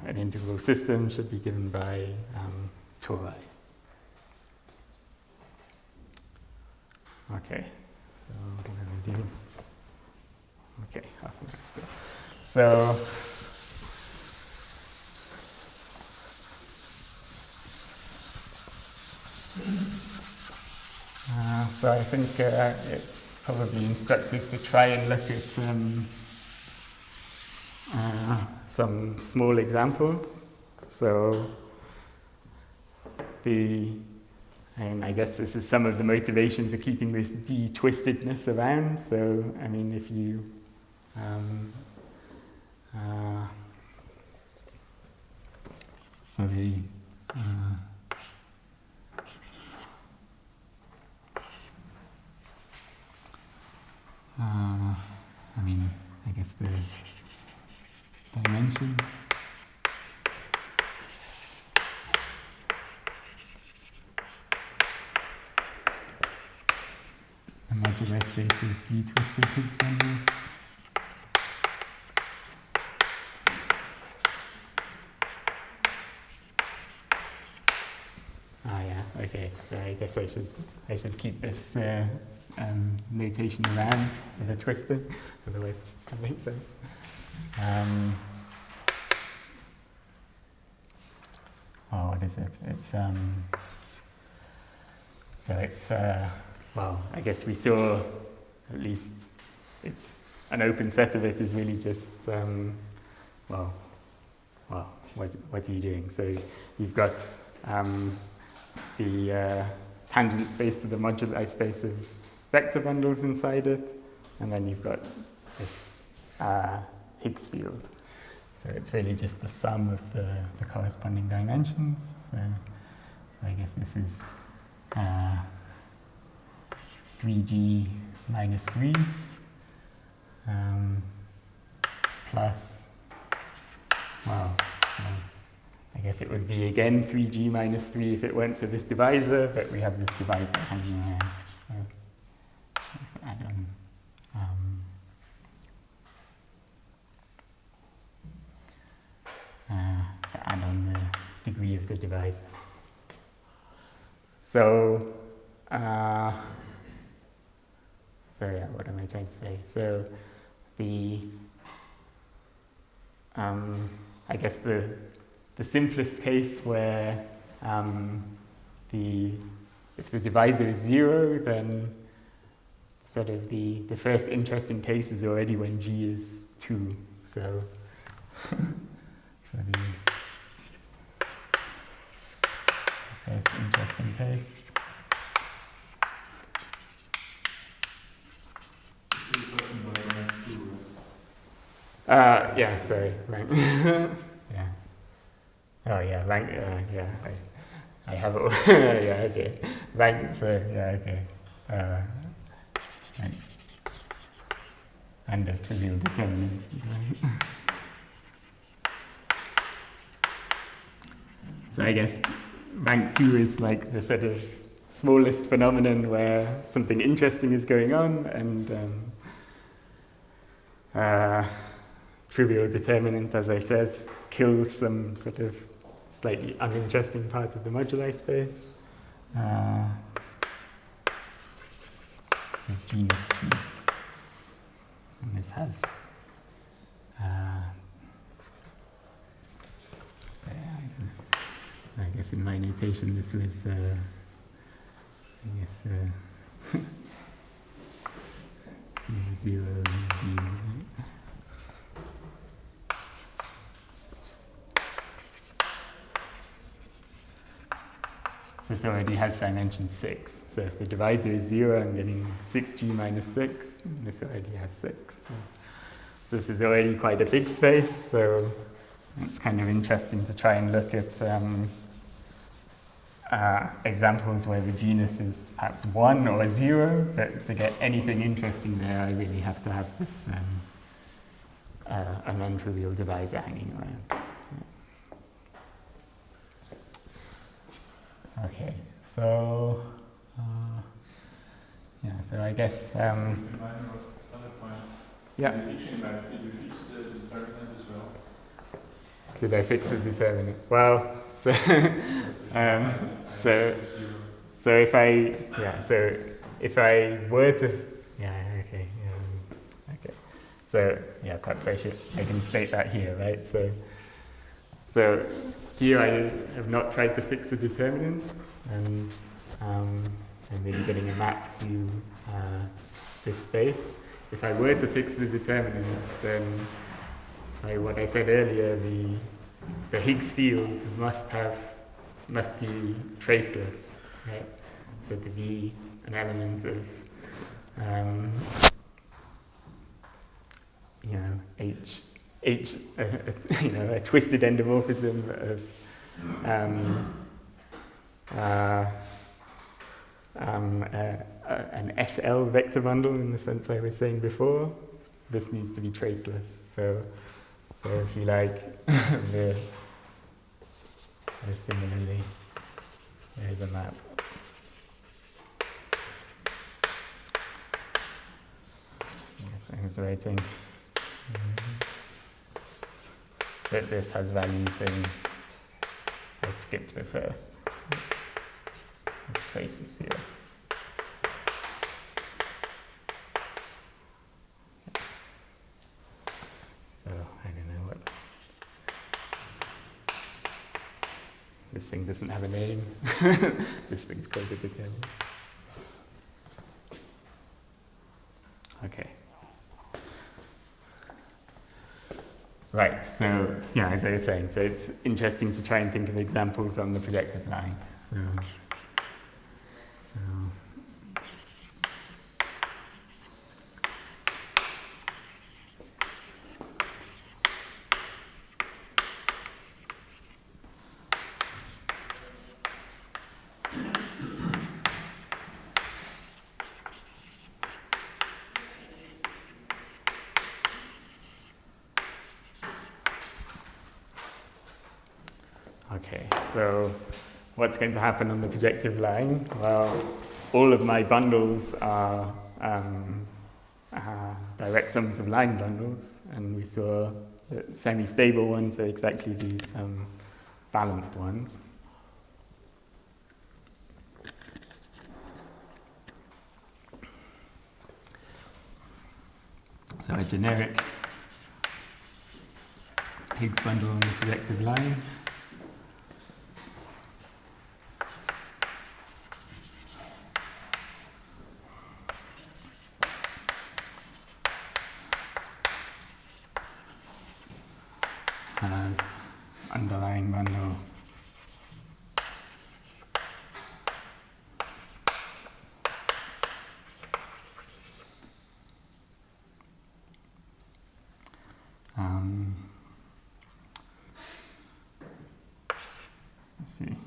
an integral system should be given by tori. Okay, so what are we doing? Okay, half an hour still. So I think it's probably instructive to try and look at some small examples. So and I guess this is some of the motivation for keeping this de-twistedness around. So, I mean, if you I mean, I guess the dimension. A modular space of de-twisted Higgs bundles. Ah, yeah. Okay. So I guess I should keep this notation around with a twister, otherwise this doesn't make sense. What is it? It's so it's well, I guess we saw, at least it's an open set of it is really just what are you doing? So you've got the tangent space to the moduli space of vector bundles inside it, and then you've got this Higgs field. So it's really just the sum of the corresponding dimensions. So I guess this is 3g minus 3 plus, well, so I guess it would be again 3g minus 3 if it weren't for this divisor, but we have this divisor hanging around. So I have to add on the degree of the divisor. So yeah, what am I trying to say? So I guess the simplest case where if the divisor is 0, then sort of the first interesting case is already when g is 2. So the first interesting case. Yeah, sorry, rank. Yeah. Oh, yeah, rank, yeah, I have it all. Yeah, okay. Rank, so, yeah, okay. Thanks. And of trivial determinants. So I guess rank 2 is like the sort of smallest phenomenon where something interesting is going on, and trivial determinant, as I said, kills some sort of slightly uninteresting part of the moduli space with genus 2. And this has so I guess in my notation this was I guess 0 d. So this already has dimension 6. So if the divisor is 0, I'm getting 6g minus 6. And this already has 6. So this is already quite a big space. So it's kind of interesting to try and look at examples where the genus is perhaps 1 or 0. But to get anything interesting there, I really have to have this a non-trivial divisor hanging around. Okay, so yeah, so I guess Remind me of other point. yeah. In the Hitchin map, did you fix the determinant as well? Did I fix the determinant? Well, so so if I were to okay. So yeah, perhaps I can state that here, right? So here I have not tried to fix a determinant, and I'm really getting a map to this space. If I were to fix the determinant, then what I said earlier, the Higgs field must be traceless, right? So to be an element of a twisted endomorphism of an SL vector bundle in the sense I was saying before. This needs to be traceless. So if you like, so similarly, there's a map. Yes, I was writing. That this has values in, I skipped the first. Oops. This trace is here. So I don't know what. This thing doesn't have a name. This thing's called a determinant. Okay. Right, so yeah, as I was saying, so it's interesting to try and think of examples on the projective line. Okay, so what's going to happen on the projective line? Well, all of my bundles are direct sums of line bundles, and we saw that semi-stable ones are exactly these balanced ones. So a generic Higgs bundle on the projective line. Has underlying bundle let's see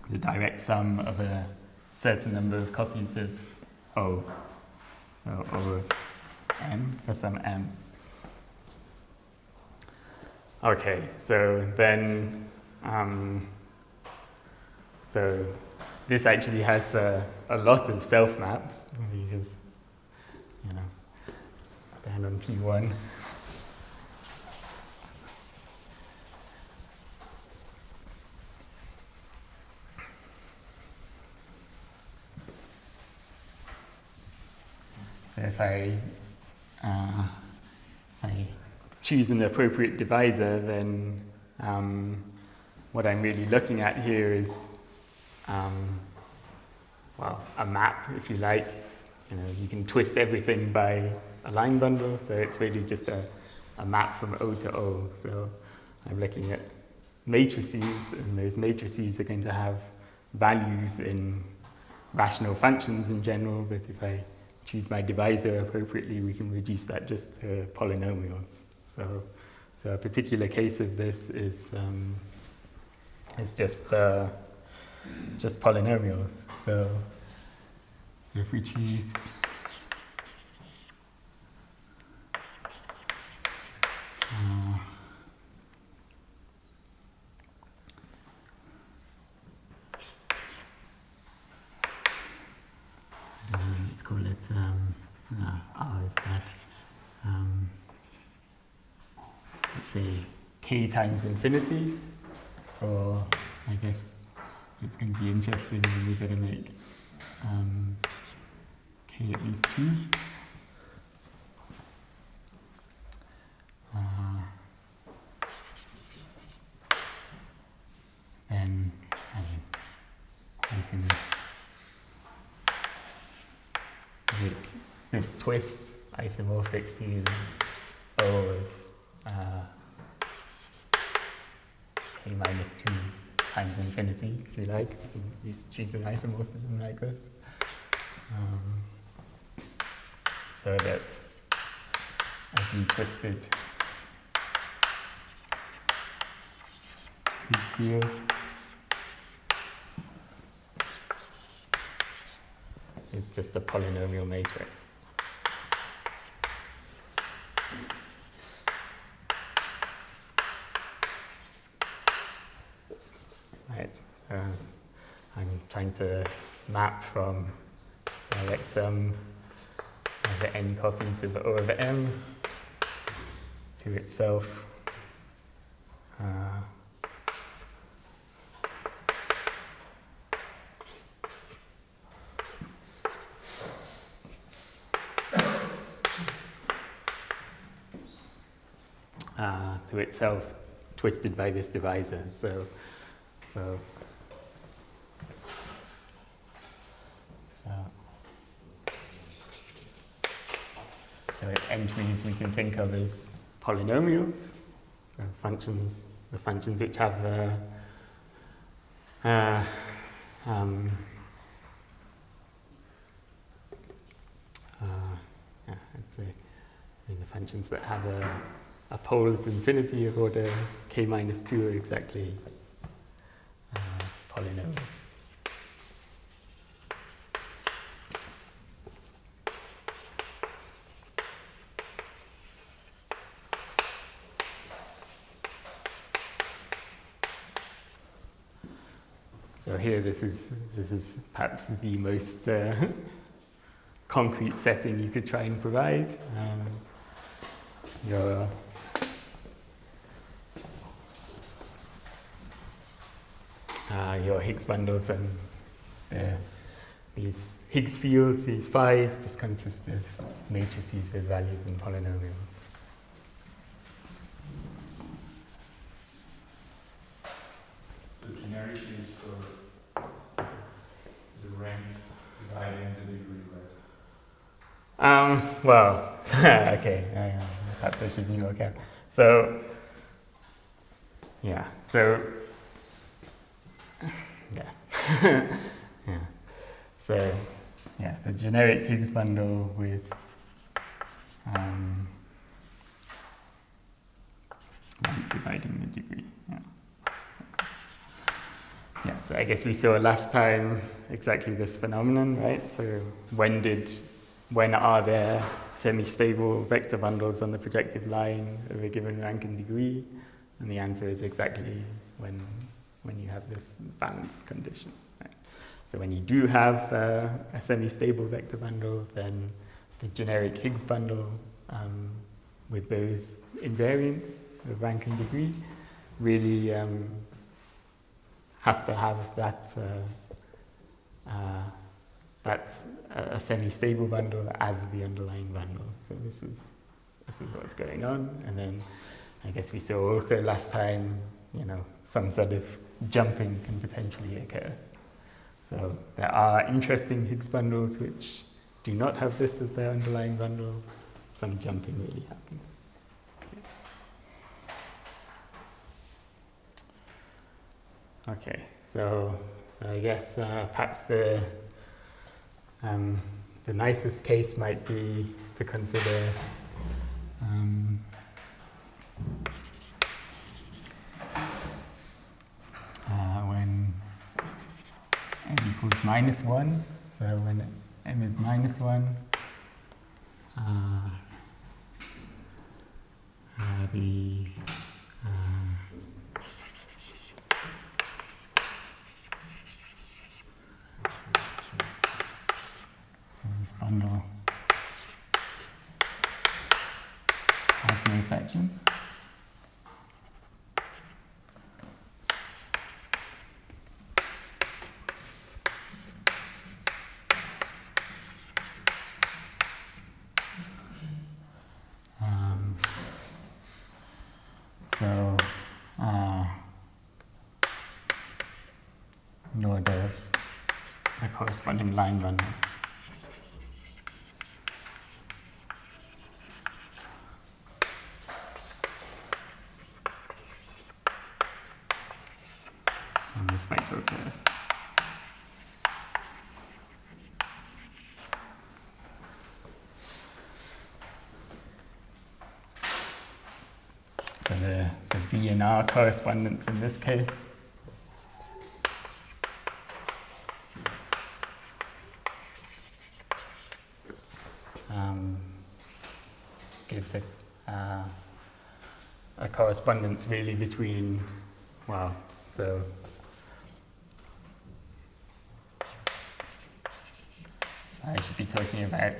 the direct sum of a certain number of copies of O, so O of n for some m. Okay, so then, so this actually has a lot of self maps because, down on P1. So if I choose an appropriate divisor, then what I'm really looking at here is, well, a map, if you like. You can twist everything by a line bundle, so it's really just a a map from O to O. So I'm looking at matrices, and those matrices are going to have values in rational functions in general, but if I choose my divisor appropriately, we can reduce that just to polynomials. So a particular case of this is just polynomials. So if we choose let's call it R is bad. Let's say k times infinity, or I guess it's going to be interesting when we're going to make k at least 2. Then I can make this twist isomorphic to O of k minus 2 times infinity, if you like. You can choose an isomorphism like this. So that a de-twisted Higgs field is just a polynomial matrix. Right, so I'm trying to map from like some the n copies of O over m to itself. To itself, twisted by this divisor. So its entries we can think of as polynomials. So functions, the functions which have I'd say the functions that have a pole at infinity of order k minus 2 are exactly polynomials. So here, this is perhaps the most concrete setting you could try and provide. Your Higgs bundles and these Higgs fields, these phi's, just consist of matrices with values in polynomials. The generic is for the rank dividing the degree, right? Well, okay, perhaps I should be more careful. So, yeah, yeah. So, yeah, the generic Higgs bundle with dividing the degree. Yeah, so I guess we saw last time exactly this phenomenon, right? So when are there semi-stable vector bundles on the projective line of a given rank and degree? And the answer is exactly when you have this balanced condition. Right? So when you do have a semi-stable vector bundle, then the generic Higgs bundle with those invariants of rank and degree really has to have that's a semi-stable bundle as the underlying bundle. So this is what's going on. And then I guess we saw also last time, some sort of jumping can potentially occur. So there are interesting Higgs bundles which do not have this as their underlying bundle. Some jumping really happens. Okay. Okay, so I guess perhaps the nicest case might be to consider when m equals -1. So when m is -1, so this bundle has no sections. Nor does the corresponding line bundle. On the spectral curve. So the B and R correspondence in this case gives a correspondence really between, well, so I should be talking about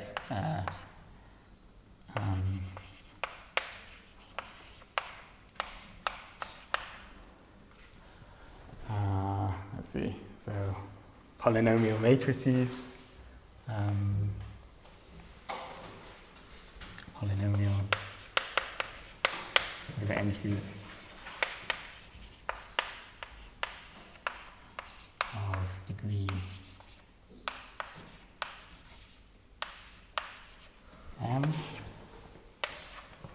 let's see, so polynomial matrices, polynomial with entries of degree m.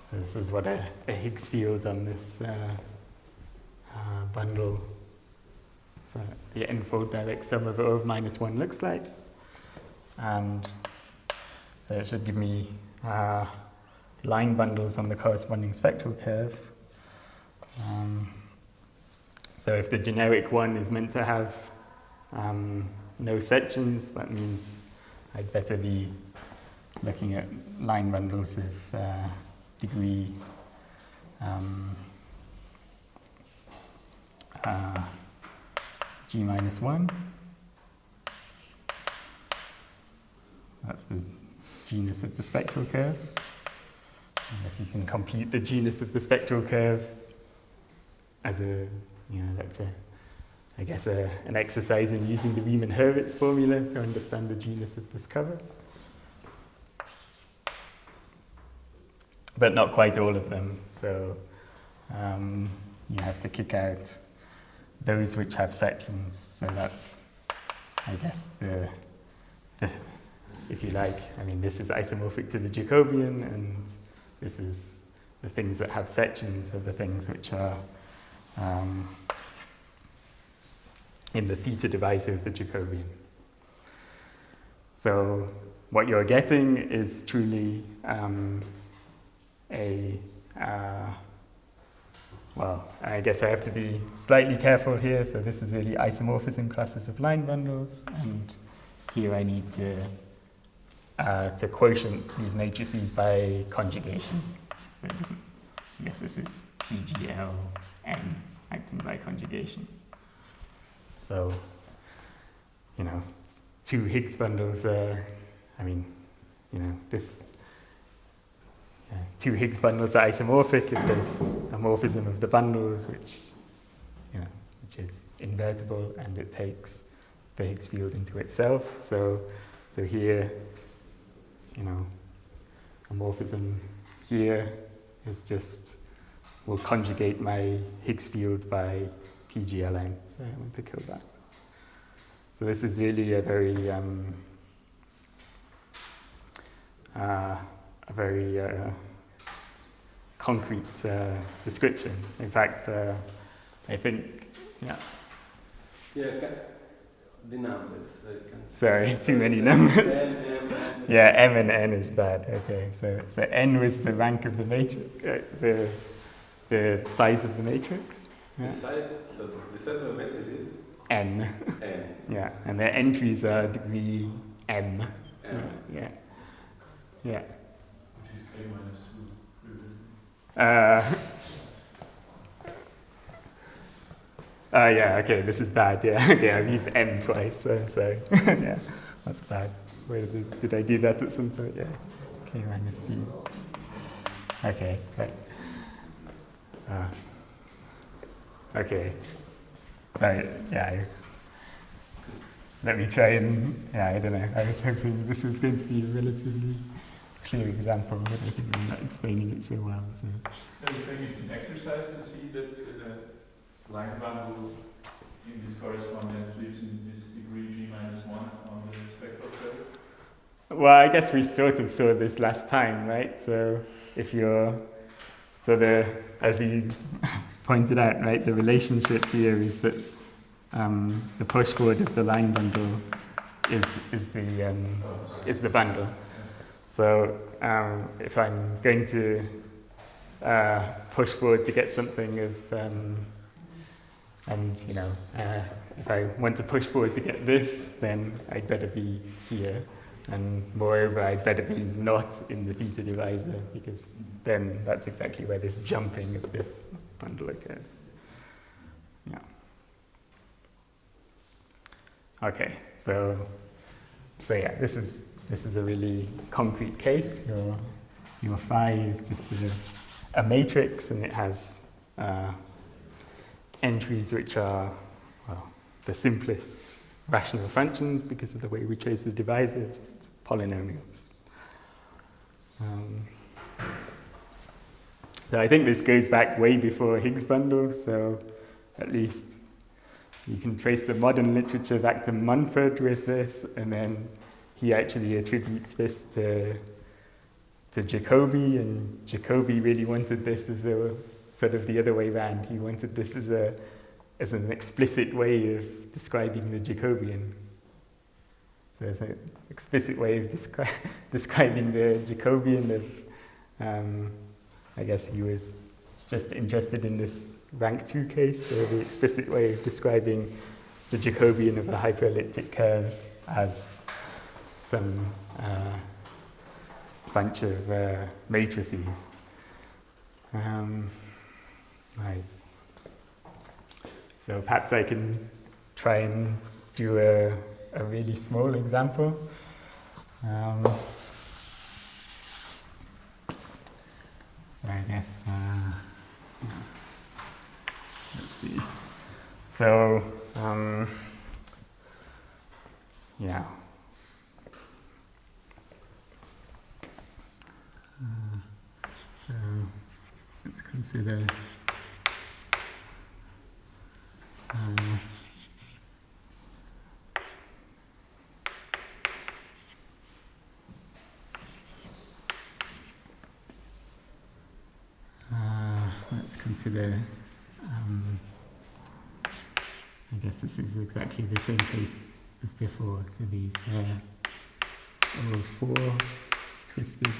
So this is what a Higgs field on this bundle, so the n-fold direct sum of O of -1 looks like. And so it should give me line bundles on the corresponding spectral curve. So if the generic one is meant to have no sections, that means I'd better be looking at line bundles of degree g-1. That's the genus of the spectral curve. Unless you can compute the genus of the spectral curve as a, that's I guess an exercise in using the Riemann-Hurwitz formula to understand the genus of this cover. But not quite all of them. So you have to kick out those which have sections. So that's, I guess, the if you like, I mean, this is isomorphic to the Jacobian, and this is the things that have sections are the things which are in the theta divisor of the Jacobian. So what you're getting is truly well, I guess I have to be slightly careful here. So this is really isomorphism classes of line bundles, and here I need to quotient these matrices by conjugation. So I guess this is PGLN acting by conjugation. So, two Higgs bundles two Higgs bundles are isomorphic if there's a morphism of the bundles, which is invertible, and it takes the Higgs field into itself. So here, a morphism here is just, will conjugate my Higgs field by PGLN. So I want to kill that. So this is really a very concrete description. In fact, I think, Yeah, the numbers. I can see. Sorry, too many numbers. M. Yeah, M and N is bad. Okay, so N was the rank of the matrix, the size of the matrix. Yeah. So the size of the matrix is N. N. Yeah, and the entries are degree M. M. Yeah. Yeah. Which is k minus 2. Yeah, okay, this is bad, yeah. Okay, I've used M twice, so yeah, that's bad. Wait, did I do that at some point? Yeah, K minus 2. Okay, right. Okay, so yeah, let me try and, yeah, I don't know. I was hoping this was going to be a relatively clear example, but I think I'm not explaining it so well. So you're saying it's an exercise to see that the line bundle in this correspondence lives in this degree G minus 1 on the spectral curve? well, I guess we sort of saw this last time, right? So if you're, as you pointed out, right, the relationship here is that the push forward of the line bundle is the bundle. So if I'm going to push forward to get something of, and you know, if I want to push forward to get this, then I'd better be here. And moreover, I'd better be not in the theta divisor, because then that's exactly where this jumping of this bundle occurs. Yeah. Okay, so yeah, this is a really concrete case. Your phi is just a matrix, and it has entries which are, well, the simplest rational functions because of the way we chose the divisor, just polynomials. So I think this goes back way before Higgs bundles, so at least you can trace the modern literature back to Munford with this, and then he actually attributes this to Jacobi, and Jacobi really wanted this as a sort of the other way around. He wanted this as an explicit way of describing the Jacobian. So it's an explicit way of describing the Jacobian of, I guess he was just interested in this rank 2 case, so the explicit way of describing the Jacobian of a hyperelliptic curve as some bunch of matrices. Right. So perhaps I can try and do a really small example. So I guess, let's see. So, yeah. So let's consider I guess this is exactly the same case as before. So these are all 4 twisted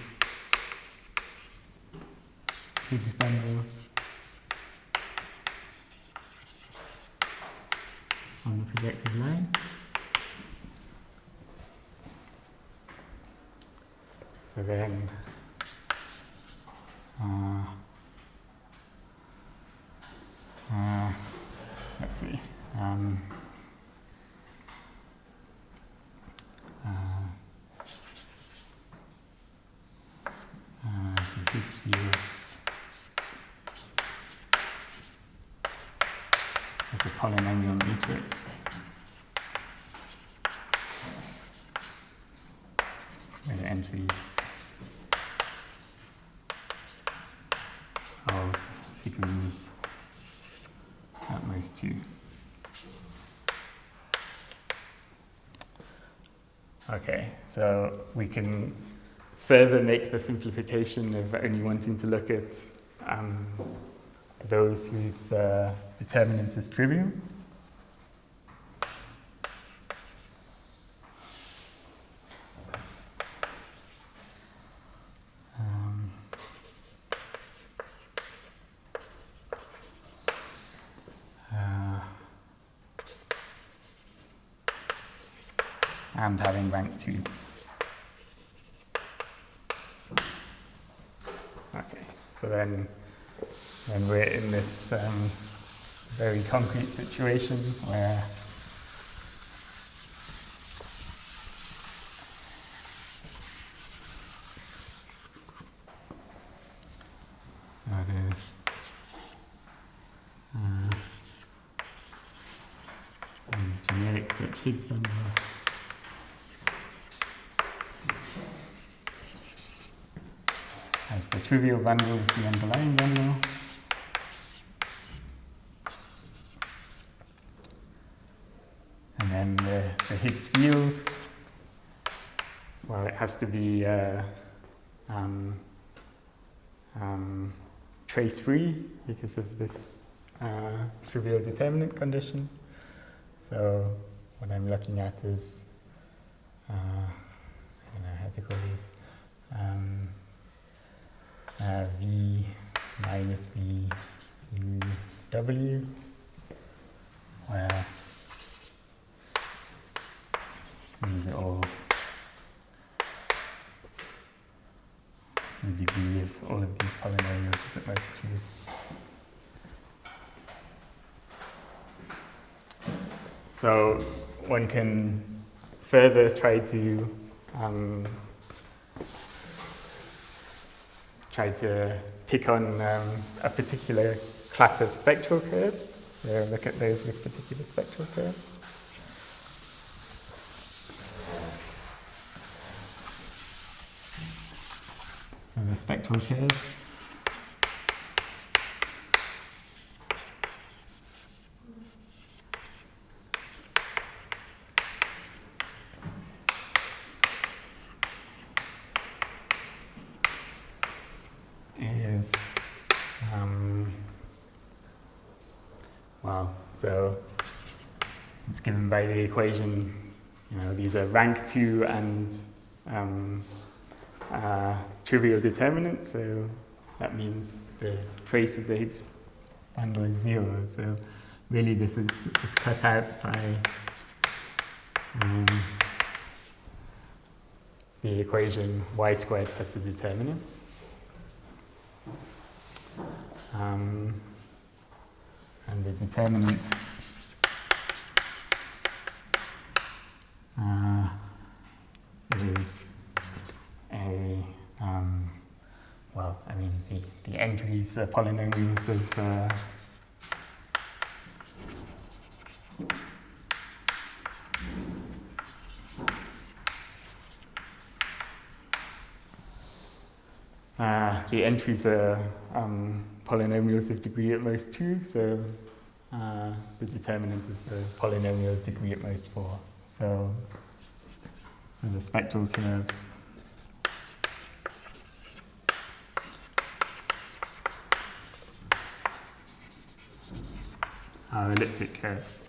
Higgs bundles on the projective line. So then let's see. The Higgs field is a polynomial matrix where the entries of degree at most 2. Okay, so we can further make the simplification of only wanting to look at those whose determinant is trivial. and having rank 2. Okay, so then we're in this very concrete situation where generic such Higgs bundle as the trivial bundle is the underlying bundle. And then the Higgs field, well, it has to be trace-free because of this trivial determinant condition. So what I'm looking at is, I don't know how to call these, V minus V U W, where these are all the degree of all of these polynomials is at most 2. So one can further try to pick on a particular class of spectral curves. So look at those with particular spectral curves. So the spectral curve is, so it's given by the equation, these are rank 2 and trivial determinant, so that means the trace of the Higgs bundle is 0. So really this is cut out by the equation y squared plus the determinant. And the determinant is the entries are polynomials of the entries are polynomials of degree at most 2, so the determinant is the polynomial of degree at most 4. So the spectral curves are elliptic curves.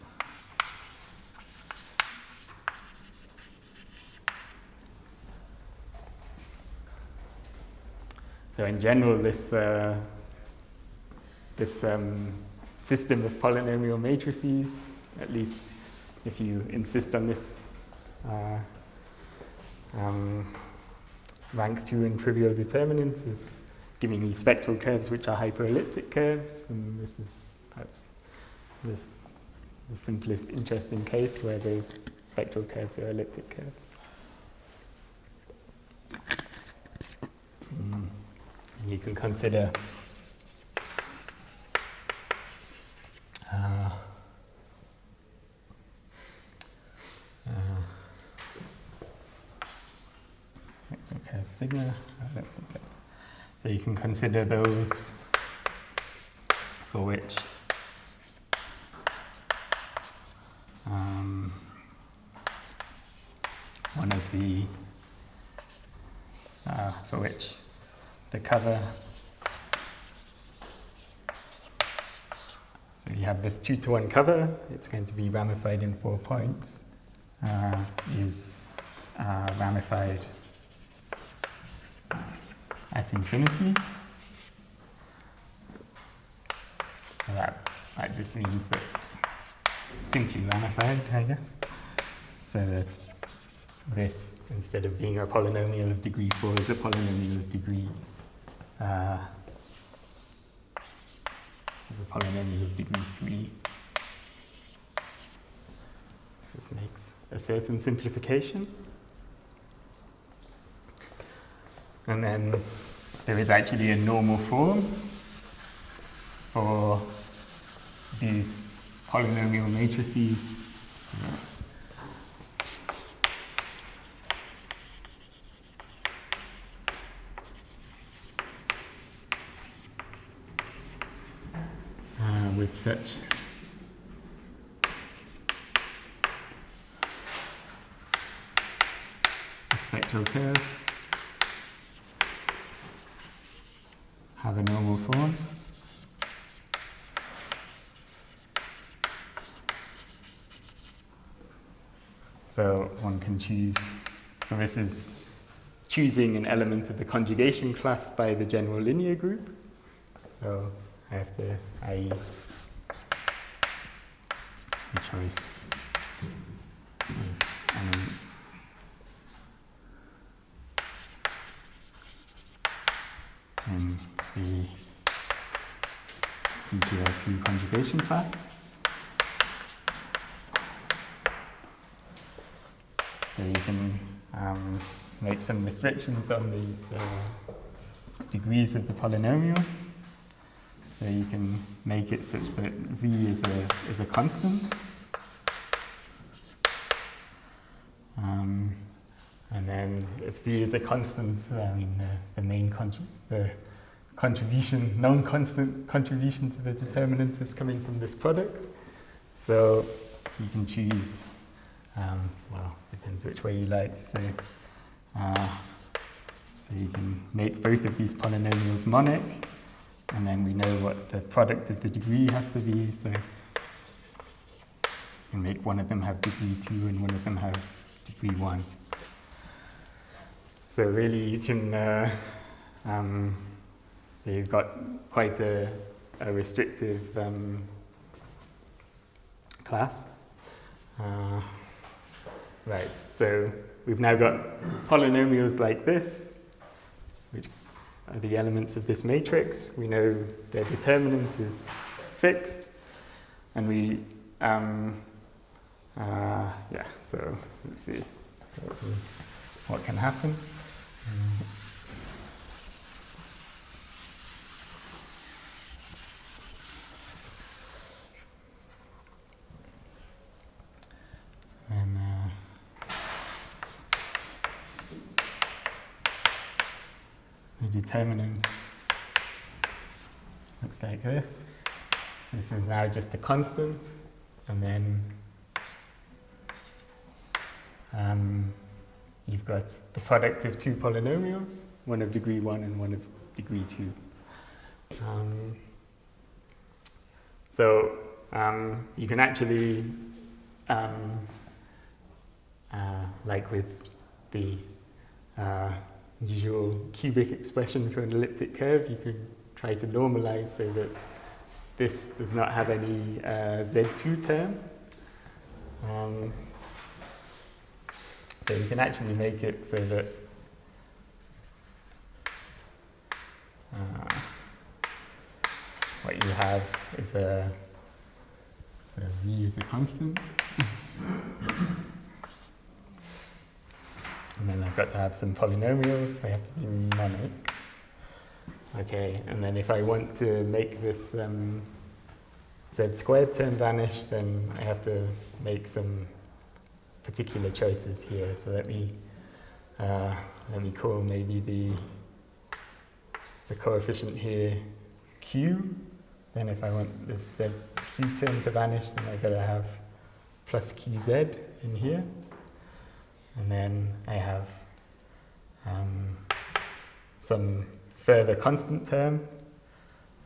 So in general, this system of polynomial matrices, at least if you insist on this rank 2 and trivial determinants, is giving you spectral curves which are hyperelliptic curves, and this is perhaps the simplest interesting case where those spectral curves are elliptic curves. And you can consider spectral curve sigma. So you can consider those for which for which the cover, so you have this 2-to-1 cover, it's going to be ramified in 4 points, is ramified at infinity. So that just means that simply ramified, I guess. So that this, instead of being a polynomial of degree 4, is a polynomial of degree is a polynomial of degree 3. So this makes a certain simplification. And then there is actually a normal form for these polynomial matrices. So with such a spectral curve have a normal form. So one can choose, so this is choosing an element of the conjugation class by the general linear group. So I have to, i.e., a choice of element. In the PGL2 conjugation class. So you can make some restrictions on these degrees of the polynomial. So you can make it such that v is a constant. And then if v is a constant, I mean the main contribution, non-constant contribution to the determinant is coming from this product. So you can choose, well, depends which way you like. So you can make both of these polynomials monic, and then we know what the product of the degree has to be. So you can make one of them have degree 2 and one of them have degree 1. So really you can, so you've got quite a restrictive class. Right, so we've now got polynomials like this, which are the elements of this matrix. We know their determinant is fixed, and we, yeah, so let's see. So what can happen? And the determinant looks like this. So this is now just a constant, and then you've got the product of two polynomials, one of degree 1 and one of degree 2. So you can actually, like with the usual cubic expression for an elliptic curve, you can try to normalize so that this does not have any Z2 term. So you can actually make it so that what you have is so V is a constant. And then I've got to have some polynomials, they have to be monic. Okay, and then if I want to make this Z squared term vanish, then I have to make some particular choices here. So let me call maybe the coefficient here Q. Then if I want this ZQ term to vanish, then I've got to have plus QZ in here. And then I have some further constant term,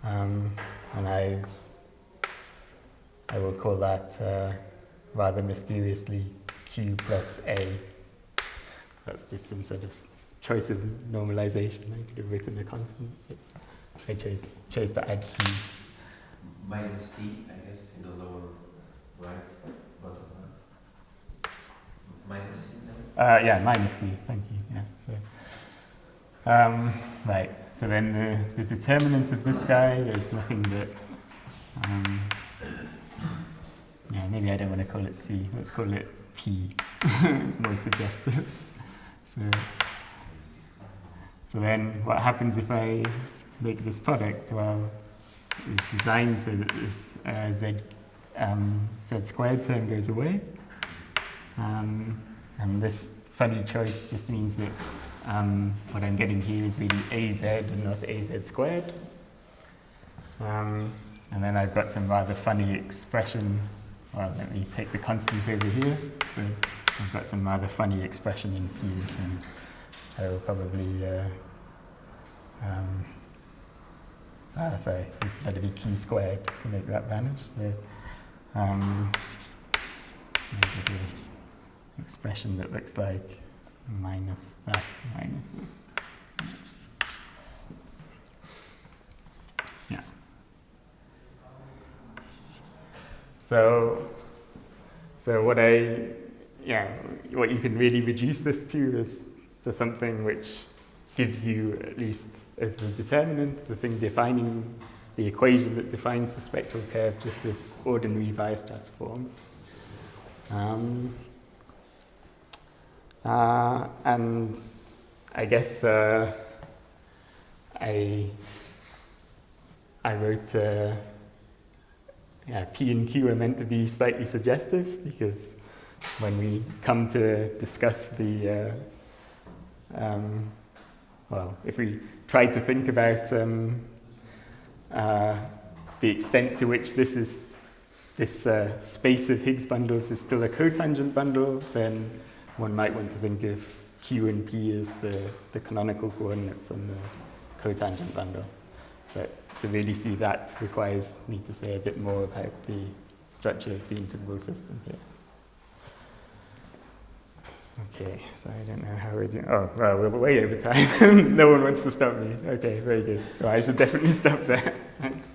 and I will call that rather mysteriously Q plus A. That's just some sort of choice of normalization. I could have written a constant, but I chose to add Q. Minus C, I guess, in the lower right bottom one. Minus C, no? Yeah, minus c, thank you. Yeah, so, right, so then the determinant of this guy is nothing but, yeah, maybe I don't want to call it c, let's call it p. It's more suggestive. So then what happens if I make this product? Well, it's designed so that this z squared term goes away. And this funny choice just means that what I'm getting here is really az and not az squared. And then I've got some rather funny expression. Well, let me take the constant over here. So I've got some rather funny expression in P, which I will probably, sorry, this got to be Q squared to make that vanish. So, so I've got an expression that looks like minus that, minus this. Yeah. So what what you can really reduce this to is to something which gives you, at least as the determinant, the thing defining the equation that defines the spectral curve, just this ordinary Weierstrass form. And I guess I wrote P and Q are meant to be slightly suggestive, because when we come to discuss the well, if we try to think about the extent to which this space of Higgs bundles is still a cotangent bundle, then one might want to think of Q and P as the canonical coordinates on the cotangent bundle. But to really see that requires me to say a bit more about the structure of the integrable system here. Okay, so I don't know how we're doing. Oh, well, we're way over time. No one wants to stop me. Okay, very good. Well, I should definitely stop there. Thanks.